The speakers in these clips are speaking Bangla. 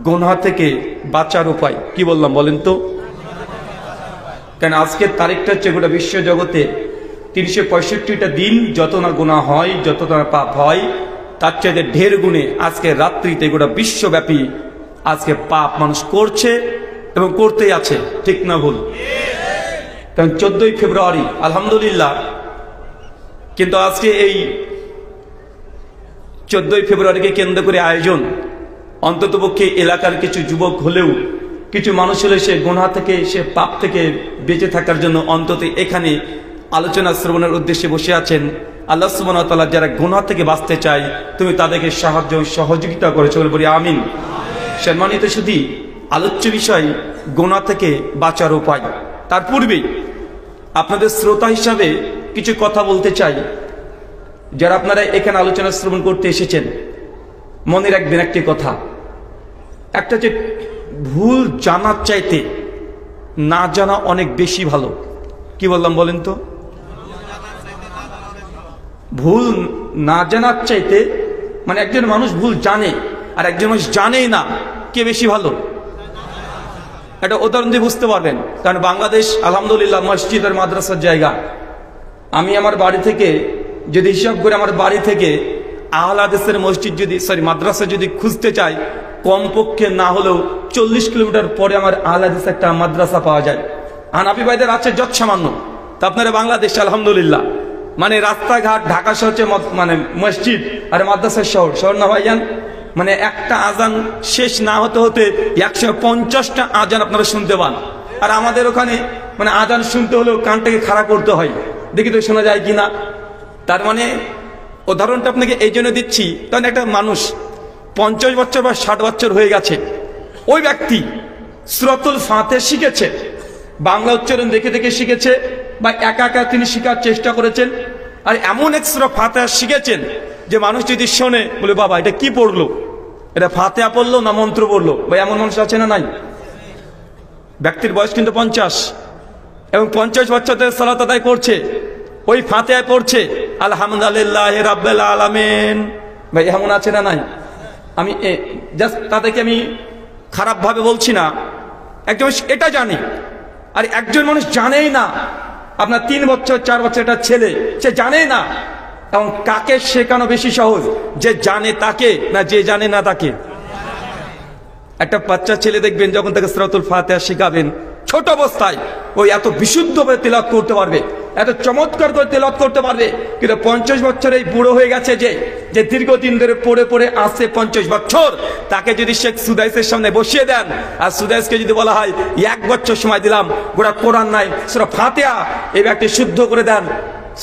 গুনাহ থেকে বাঁচার উপায় কি বললাম বলেন তো? কেন আজকের তারিখটা হচ্ছে গোটা বিশ্ব জগতে 365টা দিন যত না গুনাহ হয়, যত না পাপ হয়, তার চাইতে ঢের গুণে আজকে রাত্রিতে গোটা বিশ্বব্যাপী আজকে পাপ মানুষ করছে এবং করতেই আছে, ঠিক না ভুল? কারণ 14ই ফেব্রুয়ারি আলহামদুলিল্লাহ, কিন্তু আজকে এই 14ই ফেব্রুয়ারিকে কেন্দ্র করে আয়োজন, অন্ততপক্ষে এলাকার কিছু যুবক হলেও, কিছু মানুষ হলে সে গুনাহ থেকে, সে পাপ থেকে বেঁচে থাকার জন্য অন্তত এখানে আলোচনা শ্রবণের উদ্দেশ্যে বসে আছেন। আল্লাহ সুবহানাহু ওয়া তাআলা যারা গুনাহ থেকে বাঁচতে চায়, তুমি তাদেরকে সাহায্য সহযোগিতা করেছো, বলি আমিন। সম্মানিত শুধু আলোচ্য বিষয় গুনাহ থেকে বাঁচার উপায়। তার পূর্বেই আপনাদের শ্রোতা হিসাবে কিছু কথা বলতে চাই। যারা আপনারা এখানে আলোচনা শ্রবণ করতে এসেছেন, মনে রাখবেন একটি কথা, একটা যে ভুল জানার চাইতে না জানা অনেক বেশি ভালো। কি বললাম বলেন তো? ভুল না জানার চাইতে, মানে একজন মানুষ ভুল জানে আর একজন মানুষ জানেই না, কে বেশি ভালো? একটা উদাহরণ দিয়ে বুঝতে পারবেন। কারণ বাংলাদেশ আলহামদুলিল্লাহ মসজিদ আর মাদ্রাসার জায়গা। আমি আমার বাড়ি থেকে যদি হিসাব করে, আমার বাড়ি থেকে আহলে হাদিসের মসজিদ যদি মাদ্রাসা যদি খুঁজতে চাই, কমপক্ষে না হলেও 40 কিলোমিটার পরে আমার আহলে হাদিস একটা মাদ্রাসা পাওয়া যায়। হানাফি ভাইদের আছে যত সামান্য। তা আপনারা বাংলাদেশ আলহামদুলিল্লাহ, মানে রাস্তাঘাট ঢাকা শহর হচ্ছে মানে মসজিদ আর মাদ্রাসার শহর না ভাইজান? মানে একটা আজান শেষ না হতে হতে 150টা আজান আপনারা শুনতে পান। আর আমাদের ওখানে মানে আজান শুনতে হলেও কানটাকে খাড়া করতে হয়, দেখি তো শোনা যায় কিনা। তার মানে উদাহরণটা আপনাকে এই জন্য দিচ্ছি, কারণ একটা মানুষ 50 বছর বা 60 বছর হয়ে গেছে, ওই ব্যক্তি সূরাতুল ফাতিহা শিখেছে, বাংলা উচ্চারণ দেখে দেখে শিখেছে, বা একা একা তিনি শেখার চেষ্টা করেছেন। আর এমন এক সূরা ফাতিহা শিখেছেন যে মানুষ যদি শোনে বলে, বাবা এটা কি পড়লো, এটা ফাতিহা পড়লো না মন্ত্র পড়লো? ভাই এমন মানুষ আছে না নাই? ব্যক্তির বয়স কিন্তু 50 এবং 50 বছর ধরে সালাত আদায় করছে, ওই ফাতিহা পড়ছে আলহামদুলিল্লাহি রাব্বিল আলামিন। ভাই এমন আছে না নাই? আমি জাস্ট তাদেরকে আমি খারাপ ভাবে বলছি না, একজন এটা জানে আর একজন মানুষ জানেই না। আপনার 3 বছর 4 বছর একটা ছেলে, সে জানে না। এবং কাকে শেখানো বেশি সহজ, যে জানে তাকে না যে জানে না তাকে? একটা বাচ্চা ছেলে দেখবেন যখন তাকে সূরাতুল ফাতিহা শেখাবেন, ছোট অবস্থায় ওই এত বিশুদ্ধভাবে তেলাওয়াত করতে পারবে, এত চমৎকার করে তেলাওয়াত করতে পারবে। কিন্তু 50 বছর এই বুড়ো হয়ে গেছে, যে দীর্ঘদিন ধরে পড়ে পড়ে আসছে 50 বছর, তাকে যদি শেখ সুদাইসের সামনে বসিয়ে দেন, আর সুদাইসকে যদি বলা হয় 1 বছর সময় দিলাম, গোটা কোরআন নাই সূরা ফাতিহা এই ব্যক্তি শুদ্ধ করে দেন,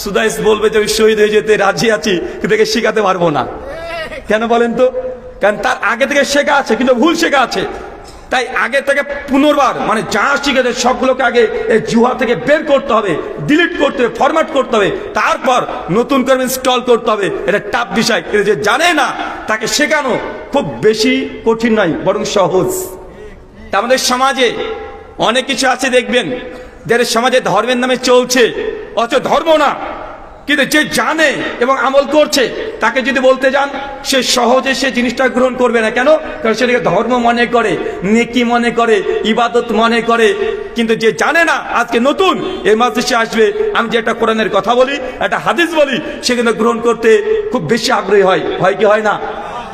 সুদাইস বলবে যে আমি শহীদ হয়ে যেতে রাজি আছি, কিন্তু একে শেখাতে পারবো না। কেন বলেন তো? কারণ তার আগে থেকে শেখা আছে, কিন্তু ভুল শেখা আছে। তাই আগে থেকে পুনর্বার মানে যা শিখেছে সবগুলোকে আগে এই জুয়া থেকে বের করতে হবে, ডিলিট করতে হবে, ফরম্যাট করতে হবে, তারপর নতুন করে ইনস্টল করতে হবে। এটা টাফ বিষয়, কিন্তু যে জানে না তাকে শেখানো খুব বেশি কঠিন নয়, বরং সহজ। আমাদের সমাজে অনেক কিছু আছে দেখবেন, যাদের সমাজে ধর্মের নামে চলছে, অথচ ধর্ম না, কিন্তু যে জানে এবং আমল করছে তাকে যদি বলতে যান, সে সহজে সে জিনিসটা গ্রহণ করবে না। কেন? কারণ সেটাকে ধর্ম মনে করে, নেকি মনে করে, ইবাদত মনে করে। কিন্তু যে জানে না, আজকে নতুন এই মাদ্রাসায় আসবে, আমি যে একটা কোরআনের কথা বলি, একটা হাদিস বলি, সেখানে গ্রহণ করতে খুব বেশি আগ্রহী হয় কি হয় না?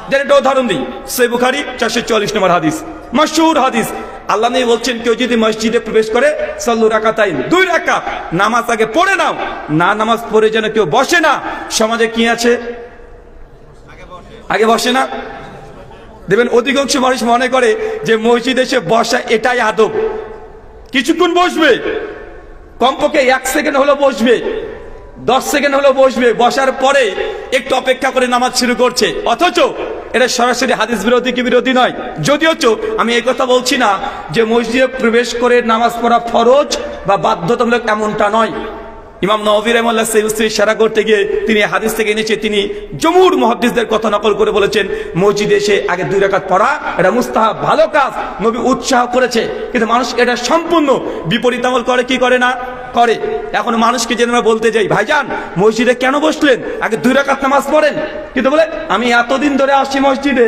যেন একটা উদাহরণ দিই, সহিহ বুখারী 444 নম্বর হাদিস, মাশহুর হাদিস। আল্লাহ নবী বলছেন, কেউ যদি মসজিদে প্রবেশ করে, সাল্লু রাকাতাইন, 2 রাকাত নামাজ আগে পড়ে নাও, না নামাজ পড়ে যেন কেউ বসে না। সমাজে কি আছে? আগে বসে না। দেখবেন অধিকাংশ মানুষ মনে করে যে মসজিদে এসে বসা এটাই আদব। কিছুক্ষণ বসবে, কমপক্ষে 1 সেকেন্ড হলো বসবে, 10 সেকেন্ড হলো বসবে, বসার পরে একটু অপেক্ষা করে নামাজ শুরু করছে। অথচ এটা সরাসরি হাদিস বিরোধী কি বিরোধী নয়? যদিও আমি এই কথা বলছি না যে মসজিদে প্রবেশ করে নামাজ পড়া ফরজ বা বাধ্যতামূলক, এমনটা নয়। ইমাম নববী রাহিমাহুল্লাহ সহিহ ইশারা করতে গিয়ে তিনি হাদিস থেকে এনেছে, তিনি জমহুর মুহাদ্দিসদের কথা নকল করে বলেছেন, মসজিদে এসে আগে 2 রাকাত পড়া এটা মুস্তাহাব, ভালো কাজ, নবী উৎসাহ করেছে। কিন্তু মানুষ এটা সম্পূর্ণ বিপরীত আমল করে, কি করে না করে। এখন মানুষকে যেন আমরা বলতে যাই, ভাইজান মসজিদে কেন বসলেন, আগে 2 রাকাত নামাজ পড়েন। কিন্তু বলে আমি এতদিন ধরে আসছি মসজিদে,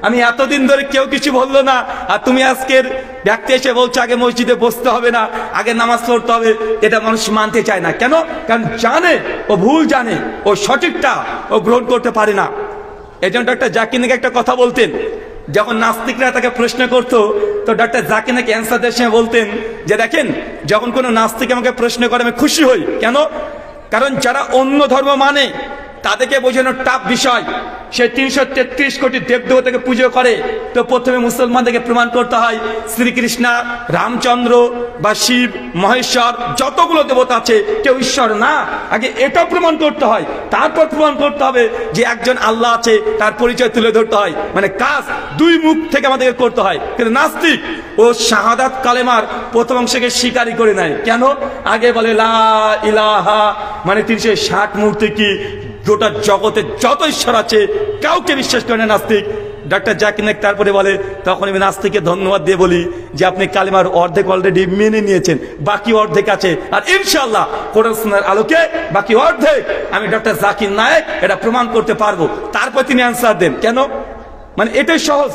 আমি এতদিন ধরে কেউ কিছু বললো না, আর তুমি আজকের ব্যক্তি এসে বলছো আগে মসজিদে বসতে হবে না, আগে নামাজ পড়তে হবে। এটা মানুষ মানতে চায় না। কেন? কারণ জানে ও ভুল, জানে ও সঠিকটা ও গ্রহণ করতে পারে না। এই জন্য ডক্টর জাকির নাকি একটা কথা বলতেন, যখন নাস্তিকরা তাকে প্রশ্ন করতো তো ডক্টর জাকির নাকি অ্যান্সার দেওয়ার সময় বলতেন যে দেখেন, যখন কোনো নাস্তিক আমাকে প্রশ্ন করে আমি খুশি হই। কেন? কারণ যারা অন্য ধর্ম মানে তাদেরকে বোঝানোর টাফ বিষয়। সে 333 কোটি দেবদেবতাকে পুজো করে, তো প্রথমে মুসলমানদেরকে প্রমাণ করতে হয় শ্রীকৃষ্ণ, রামচন্দ্র বা শিব, মহেশ্বর, যতগুলো দেবতা আছে কেউ ঈশ্বর না। আগে এটা প্রমাণ করতে হয়, তারপর প্রমাণ করতে হবে যে একজন আল্লাহ আছে, তার পরিচয় তুলে ধরতে হয়। মানে কাজ দুই মুখ থেকে আমাদেরকে করতে হয়। কিন্তু নাস্তিক ও শাহাদাত কালেমার প্রথম অংশকে স্বীকারই করে নেয়। কেন? আগে বলে লা ইলাহা, মানে 360 মূর্তি কি গোটা জগতে যত ঈশ্বর আছে কাউকে বিশ্বাস করে না নাস্তিক। ডক্টর জাকির নায়েক তারপরে বলে, তখন আমি নাস্তিককে ধন্যবাদ দিয়ে বলি যে আপনি কালিমার অর্ধেক অলরেডি মেনে নিয়েছেন, বাকি অর্ধেক আছে, আর ইনশাআল্লাহ কোরআন সুন্নাহর আলোকে বাকি অর্ধেক আমি ডক্টর জাকির নায়েক এটা প্রমাণ করতে পারবো। তারপর তিনি অ্যান্সার দেন। কেন? মানে এটাই সহজ।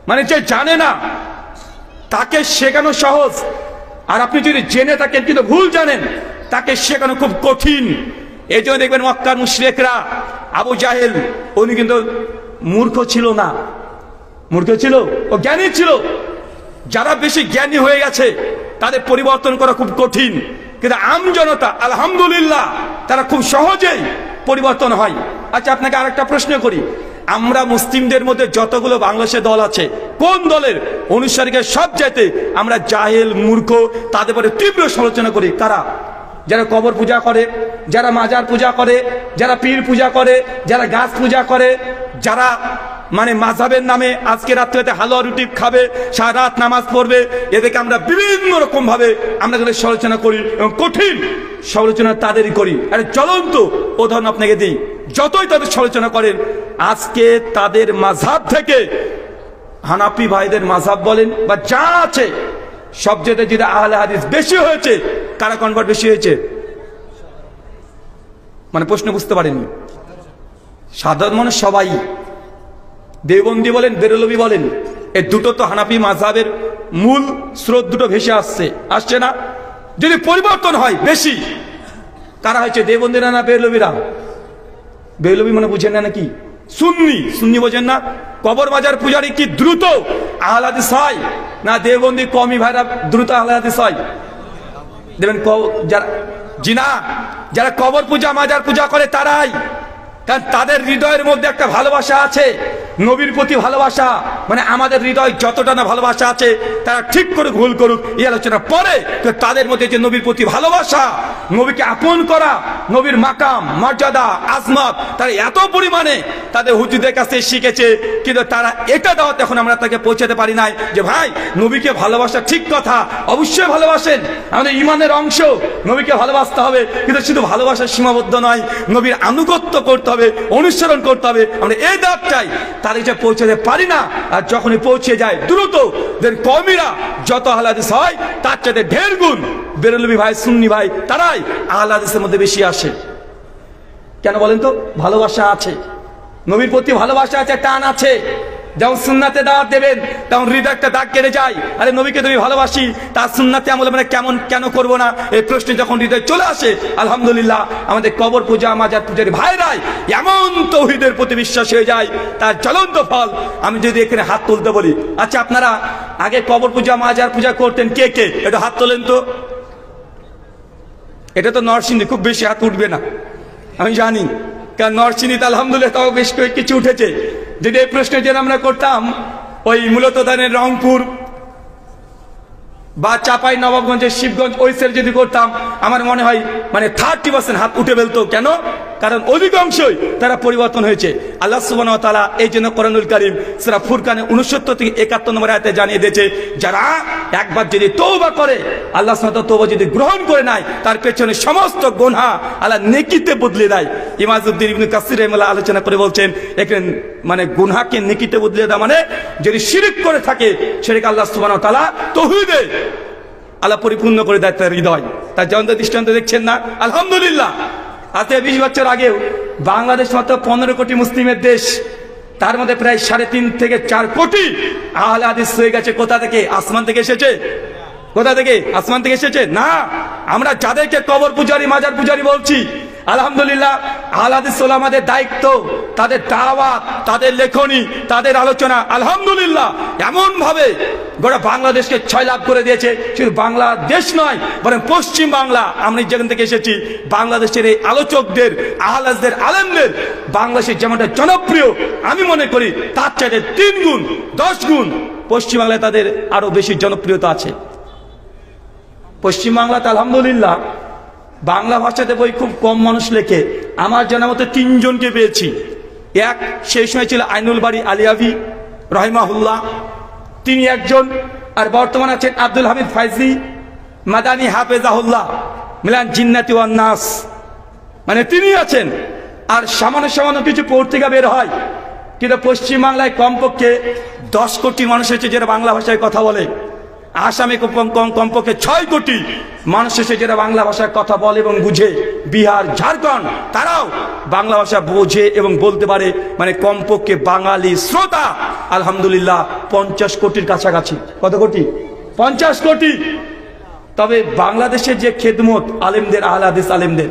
মানে যে জানে না তাকে শেখানো সহজ, আর আপনি যদি জেনে থাকেন কিন্তু ভুল জানেন তাকে শেখানো খুব কঠিন। এই জন্য দেখবেন মক্কার মুশরিকরা, আবু জাহেল, উনি কিন্তু মূর্খ ছিল না, মূর্খ ছিল, ও জ্ঞানী ছিল। যারা বেশি জ্ঞানী হয়ে গেছে তাদের পরিবর্তন করা খুব কঠিন, কিন্তু আম জনতা আলহামদুলিল্লাহ তারা খুব সহজেই পরিবর্তন হয়। আচ্ছা, আপনাকে আরেকটা প্রশ্ন করি, আমরা মুসলিমদের মধ্যে যতগুলো বাংলাদেশে দল আছে, কোন দলের অনুসারীকে সব চাইতে আমরা জাহেল, মূর্খ, তাদের পরে তীব্র সমালোচনা করি? কারা? যারা কবর পূজা করে, যারা মাজার পূজা করে, যারা পীর পূজা করে, যারা গাছ পূজা করে, যারা মানে মাযহাবের নামে আজকে রাত্রিতে হালুয়া রুটি খাবে, সারা রাত নামাজ পড়বে, এদেরকে আমরা বিভিন্ন রকম ভাবে আমরা তাদের সমালোচনা করি এবং কঠিন সমালোচনা তাদেরই করি। আরে জ্বলন্ত উদাহরণ আপনাকে দিই, যতই তাদের সমালোচনা করেন, আজকে তাদের মাযহাব থেকে হানাফি ভাইদের মাযহাব বলেন বা যা আছে সবচেয়ে যেটা আহলে হাদিস বেশি হয়েছে, কারা কনভার্ট বেশি হয়েছে? মানে প্রশ্ন বুঝতে পারেননি। সাধারণ মানুষ সবাই, দেওবন্দি বলেন, বেরলভী বলেন, এই দুটো তো হানাফি মাযহাবের মূল স্রোত, দুটো ভেসে আসছে না? যদি পরিবর্তন হয় বেশি, কারা হয়েছে? দেওবন্দিরা না বেরলভীরা? বেরলভী মানে বুঝেন না নাকি? সুন্নি, সুন্নি বোঝেন না? কবর মাজার পূজারি কি দ্রুত আহলে হাদিস হয় না দেওবন্দি কওমি ভাইরা দ্রুত আহলে হাদিস হয়? দেখবেন যারা জিনা, যারা কবর পূজা মাজার পূজা করে তারাই, কারণ তাদের হৃদয়ের মধ্যে একটা ভালোবাসা আছে, নবীর প্রতি ভালোবাসা। মানে আমাদের হৃদয় যতটা না ভালোবাসা আছে, তারা ঠিক করে ভুল করুক এই আলোচনা পরে, তো তাদের মধ্যে যে নবীর প্রতি ভালোবাসা, নবীকে আপন করা, নবীর মাকাম, মর্যাদা, আজমত, তারা এত পরিমাণে তাদের হুজুরদের কাছে শিখেছে, কিন্তু তারা এটা দাওয়াত এখন আমরা তাকে পৌঁছাতে পারি নাই যে ভাই নবীকে ভালোবাসা ঠিক কথা, অবশ্যই ভালোবাসেন, আমাদের ইমানের অংশ, নবীকে ভালোবাসতে হবে, কিন্তু শুধু ভালোবাসার সীমাবদ্ধ নয়, নবীর আনুগত্য করতে হবে, অনুসরণ করতে হবে। আমরা এই দাওয়াত চাই, তাদের যে পৌঁছাতে পারি না, আর যখনই পৌঁছে যায় দ্রুত কওমিরা যত আহলে হাদিস হয় তার চাইতে ঢের গুণ বেরলভী ভাই, সুন্নি ভাই, তারাই আহলে হাদিসের মধ্যে বেশি আসে। কেন বলেন তো? ভালোবাসা আছে, নবীর প্রতি ভালোবাসা আছে, টান আছে। যেমন সুন্নাতে দাওয়াত দেবেন তেমন হৃদয় একটা দাগ কেটে যায়, আরে নবীকে তুমি ভালোবাসি, তার সুন্নাতে আমল মানে কেন করব না, এই প্রশ্ন যখন হৃদয় চলে আসে, আলহামদুলিল্লাহ আমাদের কবর পূজা মাজার পূজার ভাইরাই এমন তৌহিদের প্রতি বিশ্বাস হয়ে যায়, তার জ্বলন্ত ফল। আমি যদি এখানে হাত তুলতে বলি, আচ্ছা আপনারা আগে কবর পূজা মাজার পূজা করতেন কে কে? এটা হাত তোলেন তো। এটা তো নরসিংদী, খুব বেশি হাত উঠবে না আমি জানি, কারণ নরসিংদীতে আলহামদুলিল্লাহ তাও বেশ কিছু উঠেছে। যদি এই প্রশ্ন যেন আমরা করতাম ওই মূলত ধানের রংপুর বা চাপাই নবাবগঞ্জের শিবগঞ্জ ওই সাইড যদি করতাম, আমার মনে হয় মানে 30% হাত উঠে ফেলতো। কেন? কারণ অধিকাংশই তারা পরিবর্তন হয়েছে। আল্লাহ সুবহানাহু ওয়া তাআলা এই জন্য কোরআনুল কারীম সূরা ফুরকানে 69 থেকে 71 নম্বর আয়াতে জানিয়ে দিয়েছে, যারা একবার যদি তওবা করে, আল্লাহ সুবহানাহু ওয়া তাআলা তওবা যদি গ্রহণ করে নেয়, তার পেছনে সমস্ত গুনাহ আল্লাহ নেকিতে বদলে দেয়। ইমামউদ্দিন ইবনে কাসির রাহিমাহুল্লাহ আলোচনা করে বলছেন, এখানে মানে গুনাহকে নেকিতে বদলে দেওয়া মানে যদি শিরক করে থাকে, সেটাকে আল্লাহ সুবহানাহু ওয়া তাআলা তাওহীদে আল্লাহ পরিপূর্ণ করে দেয় তার হৃদয়। তার জ্বলন্ত দৃষ্টান্ত দেখছেন না? আলহামদুলিল্লাহ আজ থেকে 20 বছর আগেও বাংলাদেশ মাত্র 15 কোটি মুসলিমের দেশ, তার মধ্যে প্রায় 3.5 থেকে 4 কোটি আহলে হাদিস হয়ে গেছে। কোথা থেকে? আসমান থেকে এসেছে? কোথা থেকে? আসমান থেকে এসেছে না। আমরা যাদেরকে কবর পূজারী, মাজার পূজারী বলছি, আলহামদুলিল্লাহ আহলে হাদিস ওলামাদের দায়িত্ব, তাদের দাওয়াত, তাদের লেখনী, তাদের আলোচনা আলহামদুলিল্লাহ এমন ভাবে গোটা বাংলাদেশকে ছয় লাভ করে দিয়েছে। শুধু বাংলাদেশ নয়, বরং পশ্চিম বাংলা, আমরা যেখান থেকে এসেছি, বাংলাদেশের এই আলোচকদের, আহলে হাদিসদের, আলেমদের বাংলাদেশে যেমনটা জনপ্রিয়, আমি মনে করি তার চাইতে 3 গুণ 10 গুণ পশ্চিম বাংলায় তাদের আরো বেশি জনপ্রিয়তা আছে। পশ্চিম বাংলাতে আলহামদুলিল্লাহ বাংলা ভাষাতে বই খুব কম মানুষ লেখে। আমার জানা মতো 3 জনকে পেয়েছি। এক সেই সময় ছিল আইনুল বাড়ি আলিয়াভি রহিমাহুল্লাহ, তিনি একজন। আর বর্তমান আছেন আব্দুল হামিদ ফাইজি মাদানী হাফেজাহুল্লাহ মিলান জিন্নাতি ওয়ান নাস, মানে তিনি আছেন। আর সামান্য সামান্য কিছু পত্রিকা বের হয়, কিন্তু পশ্চিম বাংলায় কমপক্ষে 10 কোটি মানুষ হচ্ছে যারা বাংলা ভাষায় কথা বলে। আসামে কমপক্ষে 6 কোটি মানুষ এসে যারা বাংলা ভাষায় কথা বলে এবং বুঝে। বিহার, ঝাড়খণ্ড তারাও বাংলা ভাষা বোঝে এবং বলতে পারে, মানে কমপক্ষে বাঙালি শ্রোতা আলহামদুলিল্লাহ 50 কোটির কাছাকাছি। কত কোটি? 50 কোটি। তবে বাংলাদেশের যে খেদমত আলেমদের, আহলে হাদিস আলেমদের,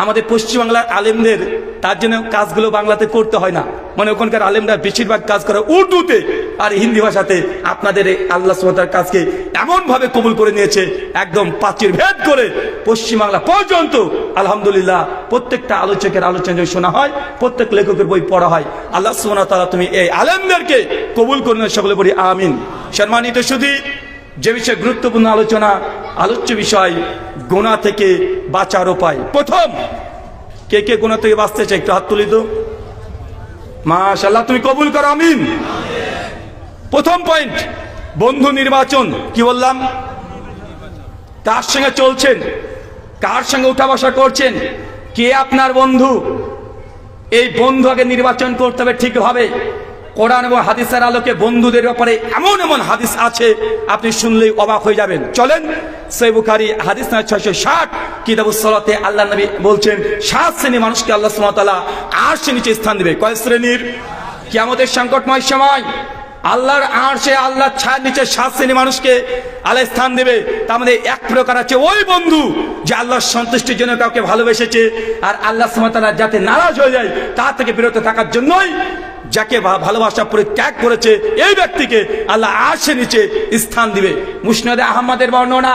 আমাদের পশ্চিমবাংলার আলেমদের তার জন্য কাজগুলো বাংলাতে করতে হয় না। মানে ওখানকার আলেমরা বেশিরভাগ কাজ করে উর্দুতে আর হিন্দি ভাষাতে। আপনাদের এই আল্লাহ সুবহানাহু ওয়া তাআলার কাজকে এমন ভাবে কবুল করে নিয়েছে, একদম প্রাচীর ভেদ করে পশ্চিমবাংলা পর্যন্ত আলহামদুলিল্লাহ প্রত্যেকটা আলোচকের আলোচনা শোনা হয়, প্রত্যেক লেখকের বই পড়া হয়। আল্লাহ সুবহানাহু ওয়া তাআলা তুমি এই আলেমদেরকে কবুল করে নিও, সকলে বলি আমিন। সম্মানিত শুধু যে বিষয়ে গুরুত্বপূর্ণ আলোচনা, আলোচ্য বিষয় গুনাহ থেকে বাঁচার উপায়। প্রথম, কে কে গুনাহ থেকে বাঁচতে চাই একটু হাত তুলি তো। মাশাআল্লাহ, তুমি কবুল করো, আমিন। প্রথম পয়েন্ট, বন্ধু নির্বাচন। কি বললাম? কার সঙ্গে চলছেন, কার সঙ্গে উঠা বসা করছেন, কে আপনার বন্ধু, এই বন্ধু আগে নির্বাচন করতে হবে ঠিকভাবে। কোরআন এবং হাদিসের আলোকে বন্ধুদের ব্যাপারে এমন এমন হাদিস আছে আপনি শুনলেই অবাক হয়ে যাবেন। চলেন সহিহ বুখারী হাদিস নম্বর 660 কিতাবুস সালাতে আল্লাহ নবী বলছেন 7 শ্রেণীর মানুষকে আল্লাহ সুবহানাহু ওয়া তাআলা আরশের নিচে স্থান দিবে। কয় শ্রেণীর? কিয়ামতের সংকটময় সময় আল্লাহর আরশে, আল্লাহর ছায়ার নিচে 7 শ্রেণীর মানুষকে আল্লাহ স্থান দেবে। তার মধ্যে এক প্রকার আছে ওই বন্ধু যে আল্লাহর সন্তুষ্টির জন্য কাউকে ভালোবেসেছে, আর আল্লাহ সুবহানাহু ওয়া তাআলা যাতে নারাজ হয়ে যায় তার থেকে বিরত থাকার জন্যই যাকে ভালোবাসা পরিত্যাগ করেছে এই ব্যক্তিকে আল্লাহ আরশের নিচে স্থান দিবে। মুসনাদে আহমদের বর্ণনা,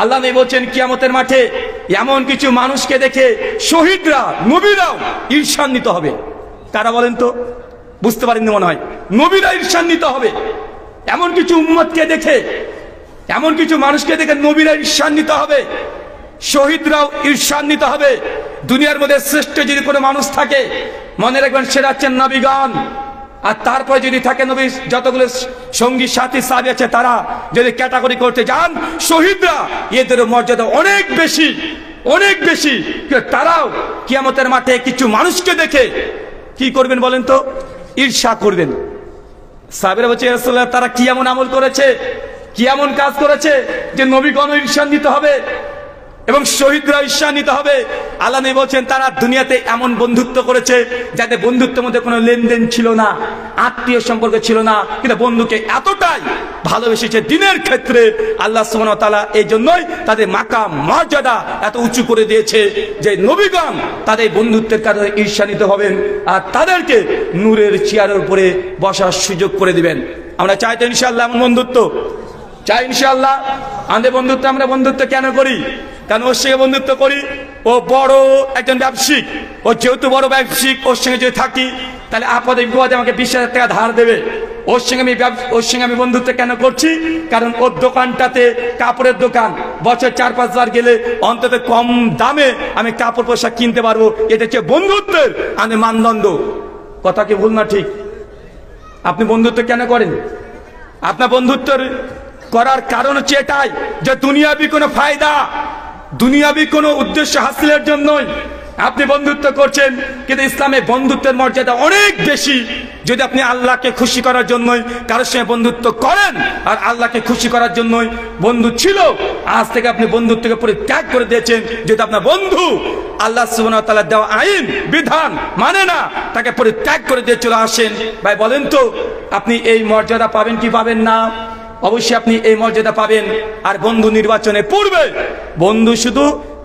আল্লাহ নবী বলছেন কিয়ামতের মাঠে এমন কিছু মানুষকে দেখে শহীদরা, নবীরাও ঈর্ষান্বিত হবে। কারা বলেন তো? বুঝতে পারেননি মনে হয়। নবীরা ঈর্ষান্বিত হবে এমন কিছু উম্মতকে দেখে, এমন কিছু মানুষকে দেখে নবীরা ঈর্ষান্বিত হবে, শহীদরাও ঈর্ষান্বিত হবে। দুনিয়ার মধ্যে শ্রেষ্ঠ যদি কোনো মানুষ থাকে মনে রাখবেন সেটা হচ্ছেন নবীগণ। আর তারপরে যদি থাকে নবী যতগুলো সঙ্গী সাথী সাহাবী আছে তারা যদি ক্যাটাগরি করতে যান, শহীদরা এদের মর্যাদা অনেক বেশি, অনেক বেশি। তারাও কিয়ামতের মাঠে কিছু মানুষকে দেখে কি করবেন বলেন তো? ঈর্ষা করবেন। সাহাবীরা বলছে ইয়া রাসূলুল্লাহ তারা কি এমন আমল করেছে, কি এমন কাজ করেছে যে নবীগণ ঈর্ষান্বিত হবে এবং শহীদরা ঈর্ষান্বিত হবে? আল্লাহ নবী বলছেন তারা দুনিয়াতে এমন বন্ধুত্ব করেছে যাদের বন্ধুত্বের মধ্যে কোনো লেনদেন ছিল না, আত্মীয় সম্পর্ক ছিল না, কিন্তু বন্ধুকে এতটাই ভালোবেসেছে দিনের ক্ষেত্রে আল্লাহ সুবহানাহু ওয়া তাআলা এই জন্যই তাদের মাকাম মর্যাদা এত উঁচু করে দিয়েছে যে নবীগণ তাদের বন্ধুত্বের কারণে ঈর্ষান্বিত হবেন আর তাদেরকে নূরের চেয়ারের উপরে বসার সুযোগ করে দিবেন। আমরা চাই তো ইনশাআল্লাহ এমন বন্ধুত্ব? চাই ইনশাআল্লাহ। আমাদের বন্ধুত্ব, আমরা বন্ধুত্ব কেন করি? কারণ ওর সঙ্গে বন্ধুত্ব করি, ও বড় একজন ব্যবসায়িক, ও যেহেতু বড় ব্যবসায়িক, ওর সঙ্গে যদি থাকি তাহলে আপদে বিপদে আমাকে 20,000 টাকা ধার দেবে। ওর সঙ্গে আমি বন্ধুত্ব কেন করছি? কারণ ওর দোকানটাতে, কাপড়ের দোকান, বছর 4-5 বার গেলে অন্তত কম দামে আমি কাপড় পোশাক কিনতে পারবো। এটা হচ্ছে বন্ধুত্বের আমাদের মানদণ্ড। কথা কি ভুল না ঠিক? আপনি বন্ধুত্ব কেন করেন? আপনার বন্ধুত্বের করার কারণ হচ্ছে এটাই যে দুনিয়াবি কোনো ফায়দা, দুনিয়াবি কোনো উদ্দেশ্য হাসিলের জন্যই, আপনি বন্ধুত্ব করছেন, কিন্তু ইসলামে বন্ধুত্বের মর্যাদা অনেক বেশি। যদি আপনি আল্লাহকে খুশি করার জন্যই কারোর সঙ্গে বন্ধুত্ব করেন, আর আল্লাহকে খুশি করার জন্যই বন্ধু ছিল, আজ থেকে আপনি বন্ধুত্বকে পরিত্যাগ করে দিয়েছেন। যদি আপনার বন্ধু আল্লাহ সুবহানাহু ওয়া তাআলা দেওয়া আইন বিধান মানে না, তাকে পরিত্যাগ করে দিয়ে চলে আসেন, ভাই বলেন তো আপনি এই মর্যাদা পাবেন কি পাবেন না? অবশ্যই আপনি এই মর্যাদা পাবেন। আর বন্ধু নির্বাচনে পূর্বে বন্ধু শুধু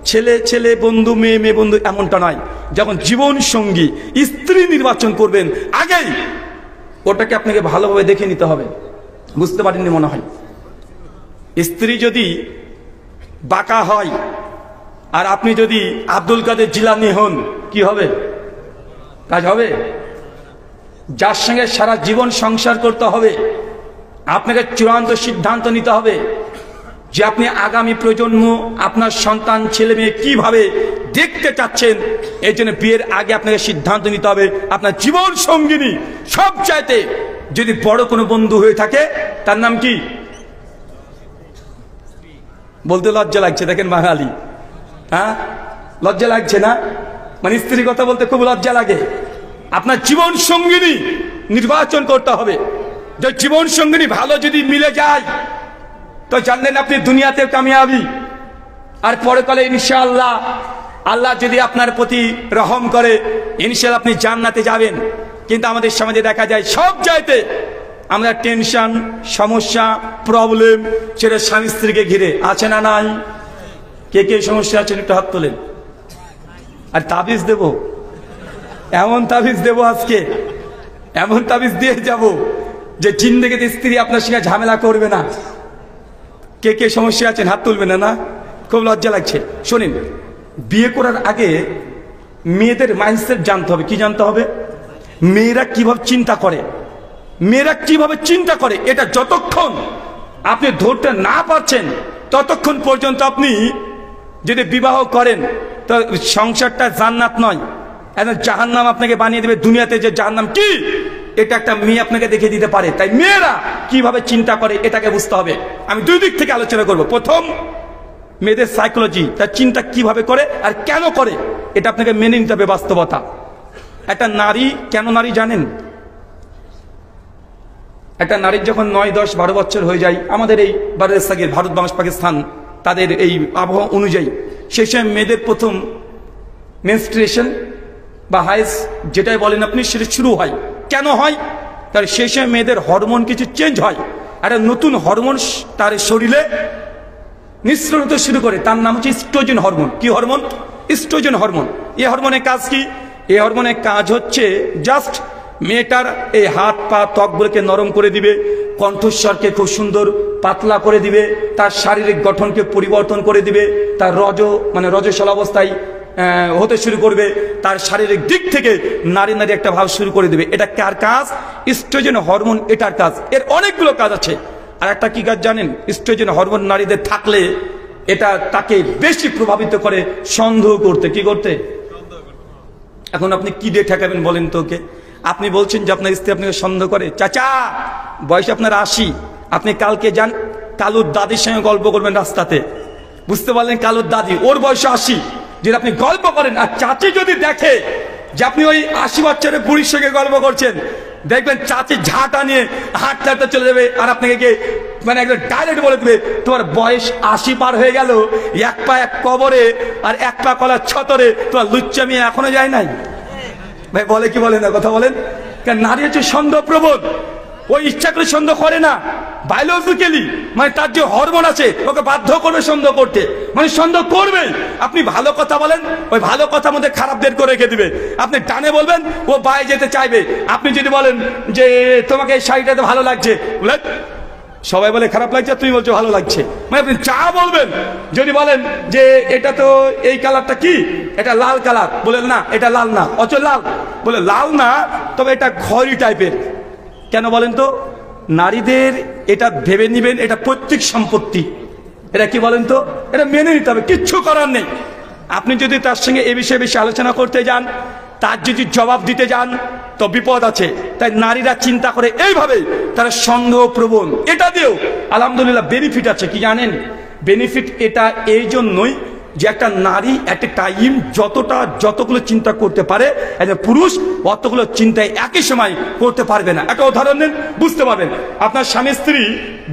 ছেলে ছেলে বন্ধু, মেয়ে মেয়ে বন্ধু এমনটা নয়। যখন জীবন সঙ্গী স্ত্রী নির্বাচন করবেন, আগেই ওটাকে আপনাকে ভালোভাবে দেখে নিতে হবে। বুঝতে পারেননি মনে হয়। স্ত্রী যদি বাঁকা হয় আর আপনি যদি আব্দুল কাদের জিলানী হন, কি হবে? কাজ হবে? যার সঙ্গে সারা জীবন সংসার করতে হবে, আপনাকে চূড়ান্ত সিদ্ধান্ত নিতে হবে যে আপনি আগামী প্রজন্ম, আপনার সন্তান ছেলে মেয়ে কিভাবে দেখতে চাচ্ছেন। এই জন্য বিয়ের আগে আপনাকে সিদ্ধান্ত নিতে হবে আপনার জীবন সঙ্গিনী সবচাইতে যদি বড় কোনো বন্ধু হয়ে থাকে, তার নাম কি? বলতে লজ্জা লাগছে, দেখেন বাঙালি, হ্যাঁ লজ্জা লাগছে না? মানে স্ত্রীর কথা বলতে খুব লজ্জা লাগে। আপনার জীবন সঙ্গিনী নির্বাচন করতে হবে। যে জীবন সঙ্গিনী ভালো যদি মিলে যায়, তো জানলেন আপনি দুনিয়াতে কামিয়াবি, আর পরকালে ইনশাআল্লাহ আল্লাহ যদি আপনার প্রতি রহম করে, ইনশাআল্লাহ আপনি জান্নাতে যাবেন। কিন্তু আমাদের সমাজে দেখা যায় সব জায়গাতে আমরা টেনশন, সমস্যা, প্রবলেম সেটা স্বামী স্ত্রীকে ঘিরে আছে না নাই? কে কে সমস্যা আছেন একটু হাত তোলেন। আর তাবিজ দেব, এমন তাবিজ দেব আজকে, এমন তাবিজ দিয়ে যাব যে জিন্দেগিতে স্ত্রী আপনার সঙ্গে ঝামেলা করবে না। কে কে সমস্যা আছেন হাত তুলবেন না? না, খুব লজ্জা লাগছে। শোনেন, বিয়ে করার আগে মেয়েদের মাইন্ডসেট জানতে হবে। কি জানতে হবে? মেয়েরা কিভাবে চিন্তা করে, মেয়েরা কিভাবে চিন্তা করে, এটা যতক্ষণ আপনি ধরতে না পারছেন ততক্ষণ পর্যন্ত আপনি যদি বিবাহ করেন, তো সংসারটা জান্নাত নয়, একদম জাহান্নাম আপনাকে বানিয়ে দেবে। দুনিয়াতে যে জাহান্নাম কি, এটা একটা মেয়ে আপনাকে দেখে দিতে পারে। তাই মেয়েরা কিভাবে চিন্তা করে এটাকে বুঝতে হবে। আমি দুই দিক থেকে আলোচনা করব। প্রথম, মেয়েদের সাইকোলজি, তার চিন্তা কিভাবে করে আর কেন করে, এটা আপনাকে মেনে নিতে হবে বাস্তবতা। একটা নারী কেন নারী জানেন? একটা নারীর যখন 9, 10, 12 বছর হয়ে যায়, আমাদের এই ভারত, বাংলাদেশ, পাকিস্তান তাদের এই আবহাওয়া অনুযায়ী সেই সময় মেয়েদের প্রথম মেনস্ট্রুয়েশন বা হাইজ যেটাই বলেন আপনি, সেটা শুরু হয়। কেন হয়? তার সেই সময় মেয়েদের হরমোন কিছু চেঞ্জ হয়, আর নতুন হরমোন তার শরীরে নিঃসরণ হতে শুরু করে। তার নাম হচ্ছে ইস্ট্রোজেন হরমোন। কি হরমোন? Oestrogen hormone. এই হরমোনের কাজ কি? এই হরমোনের কাজ হচ্ছে জাস্ট মেয়েটার এই হাত পা ত্বকগুলোকে নরম করে দিবে, কণ্ঠস্বরকে খুব সুন্দর পাতলা করে দিবে, তার শারীরিক গঠনকে পরিবর্তন করে দিবে, তার রজস্বল অবস্থায় হতে শুরু করবে, তার শারীরিক দিক থেকে নারী নারী একটা ভাব শুরু করে দিবে। এটা কার কাজ? ইস্ট্রোজেন হরমোন, এটার কাজ। এর অনেকগুলো কাজ আছে। আর একটা কি কাজ জানেন? ইস্ট্রোজেন হরমোন নারীদের থাকলে এটা তাকে বেশি প্রভাবিত করে সন্দেহ করতে। কি করতে? এখন আপনি কি দিয়ে ঠেকাবেন বলেন তো ওকে? আপনি বলছেন যে আপনার স্ত্রী আপনাকে সন্দেহ করে। চাচা, বয়স আপনার 80, আপনি কালকে যান কালুর দাদির সঙ্গে গল্প করবেন রাস্তাতে, বুঝতে পারলেন কালুর দাদি, ওর বয়স 80, যদি আপনি গল্প করেন আর চাচি যদি দেখে যে আপনি ওই 80 বছরের বুড়ির সঙ্গে গল্প করছেন, দেখবেন চাচি ঝাঁটা নিয়ে হাঁটতে হাঁটতে চলে যাবে, আর আপনাকে একদম ডাইরেক্ট বলে দেবে তোমার বয়স 80 পার হয়ে গেল, এক পা এক কবরে আর এক পা কলার ছতরে, তোমার লুচ্চামি এখনো যায় নাই। ভাই বলে কি বলে না? কথা বলেন। কারণ নারী হচ্ছে সন্দেহ প্রবণ, ওই ইচ্ছা করে সন্দেহ করে না, বায়োলজিক্যালি তার যে হরমোন আছে ওকে বাধ্য করবে সন্দেহ করতে, সন্দেহ করবে। আপনি ভালো কথা বলেন, ওই ভালো কথার মধ্যে খারাপ বের করে রেখে দিবে। আপনি ডানে বলবেন, ও বায়ে যেতে চাইবে। আপনি যদি বলেন যে তোমাকে এই শাড়িটাতে ভালো লাগছে, সবাই বলে খারাপ লাগছে, তুমি বলছো ভালো লাগছে। আপনি চা বলবেন, যদি বলেন যে এটা তো এই কালারটা কি, এটা লাল কালার, বলেন না এটা লাল না, অচল লাল, বলে লাল না তবে এটা খয়েরি টাইপের। কেন বলেন তো? নারীদের এটা ভেবে নিবেন এটা পৈতৃক সম্পত্তি। এটা কি বলেন তো? এটা মেনে নিতে হবে, কিচ্ছু করার নেই। আপনি যদি তার সঙ্গে এ বিষয়ে বেশি আলোচনা করতে যান, তার যদি জবাব দিতে যান, তো বিপদ আছে। তাই নারীরা চিন্তা করে এইভাবে, তারা সন্দেহ প্রবণ। এটা দিয়েও আলহামদুলিল্লাহ বেনিফিট আছে। কি জানেন? বেনিফিট এটা এই জন্যই, যে একটা নারী একটা টাইম যতগুলো চিন্তা করতে পারে একজন পুরুষ অতগুলো চিন্তায় একই সময় করতে পারবে না। একটা উদাহরণ দেন, বুঝতে পারবেন। আপনার স্বামী স্ত্রী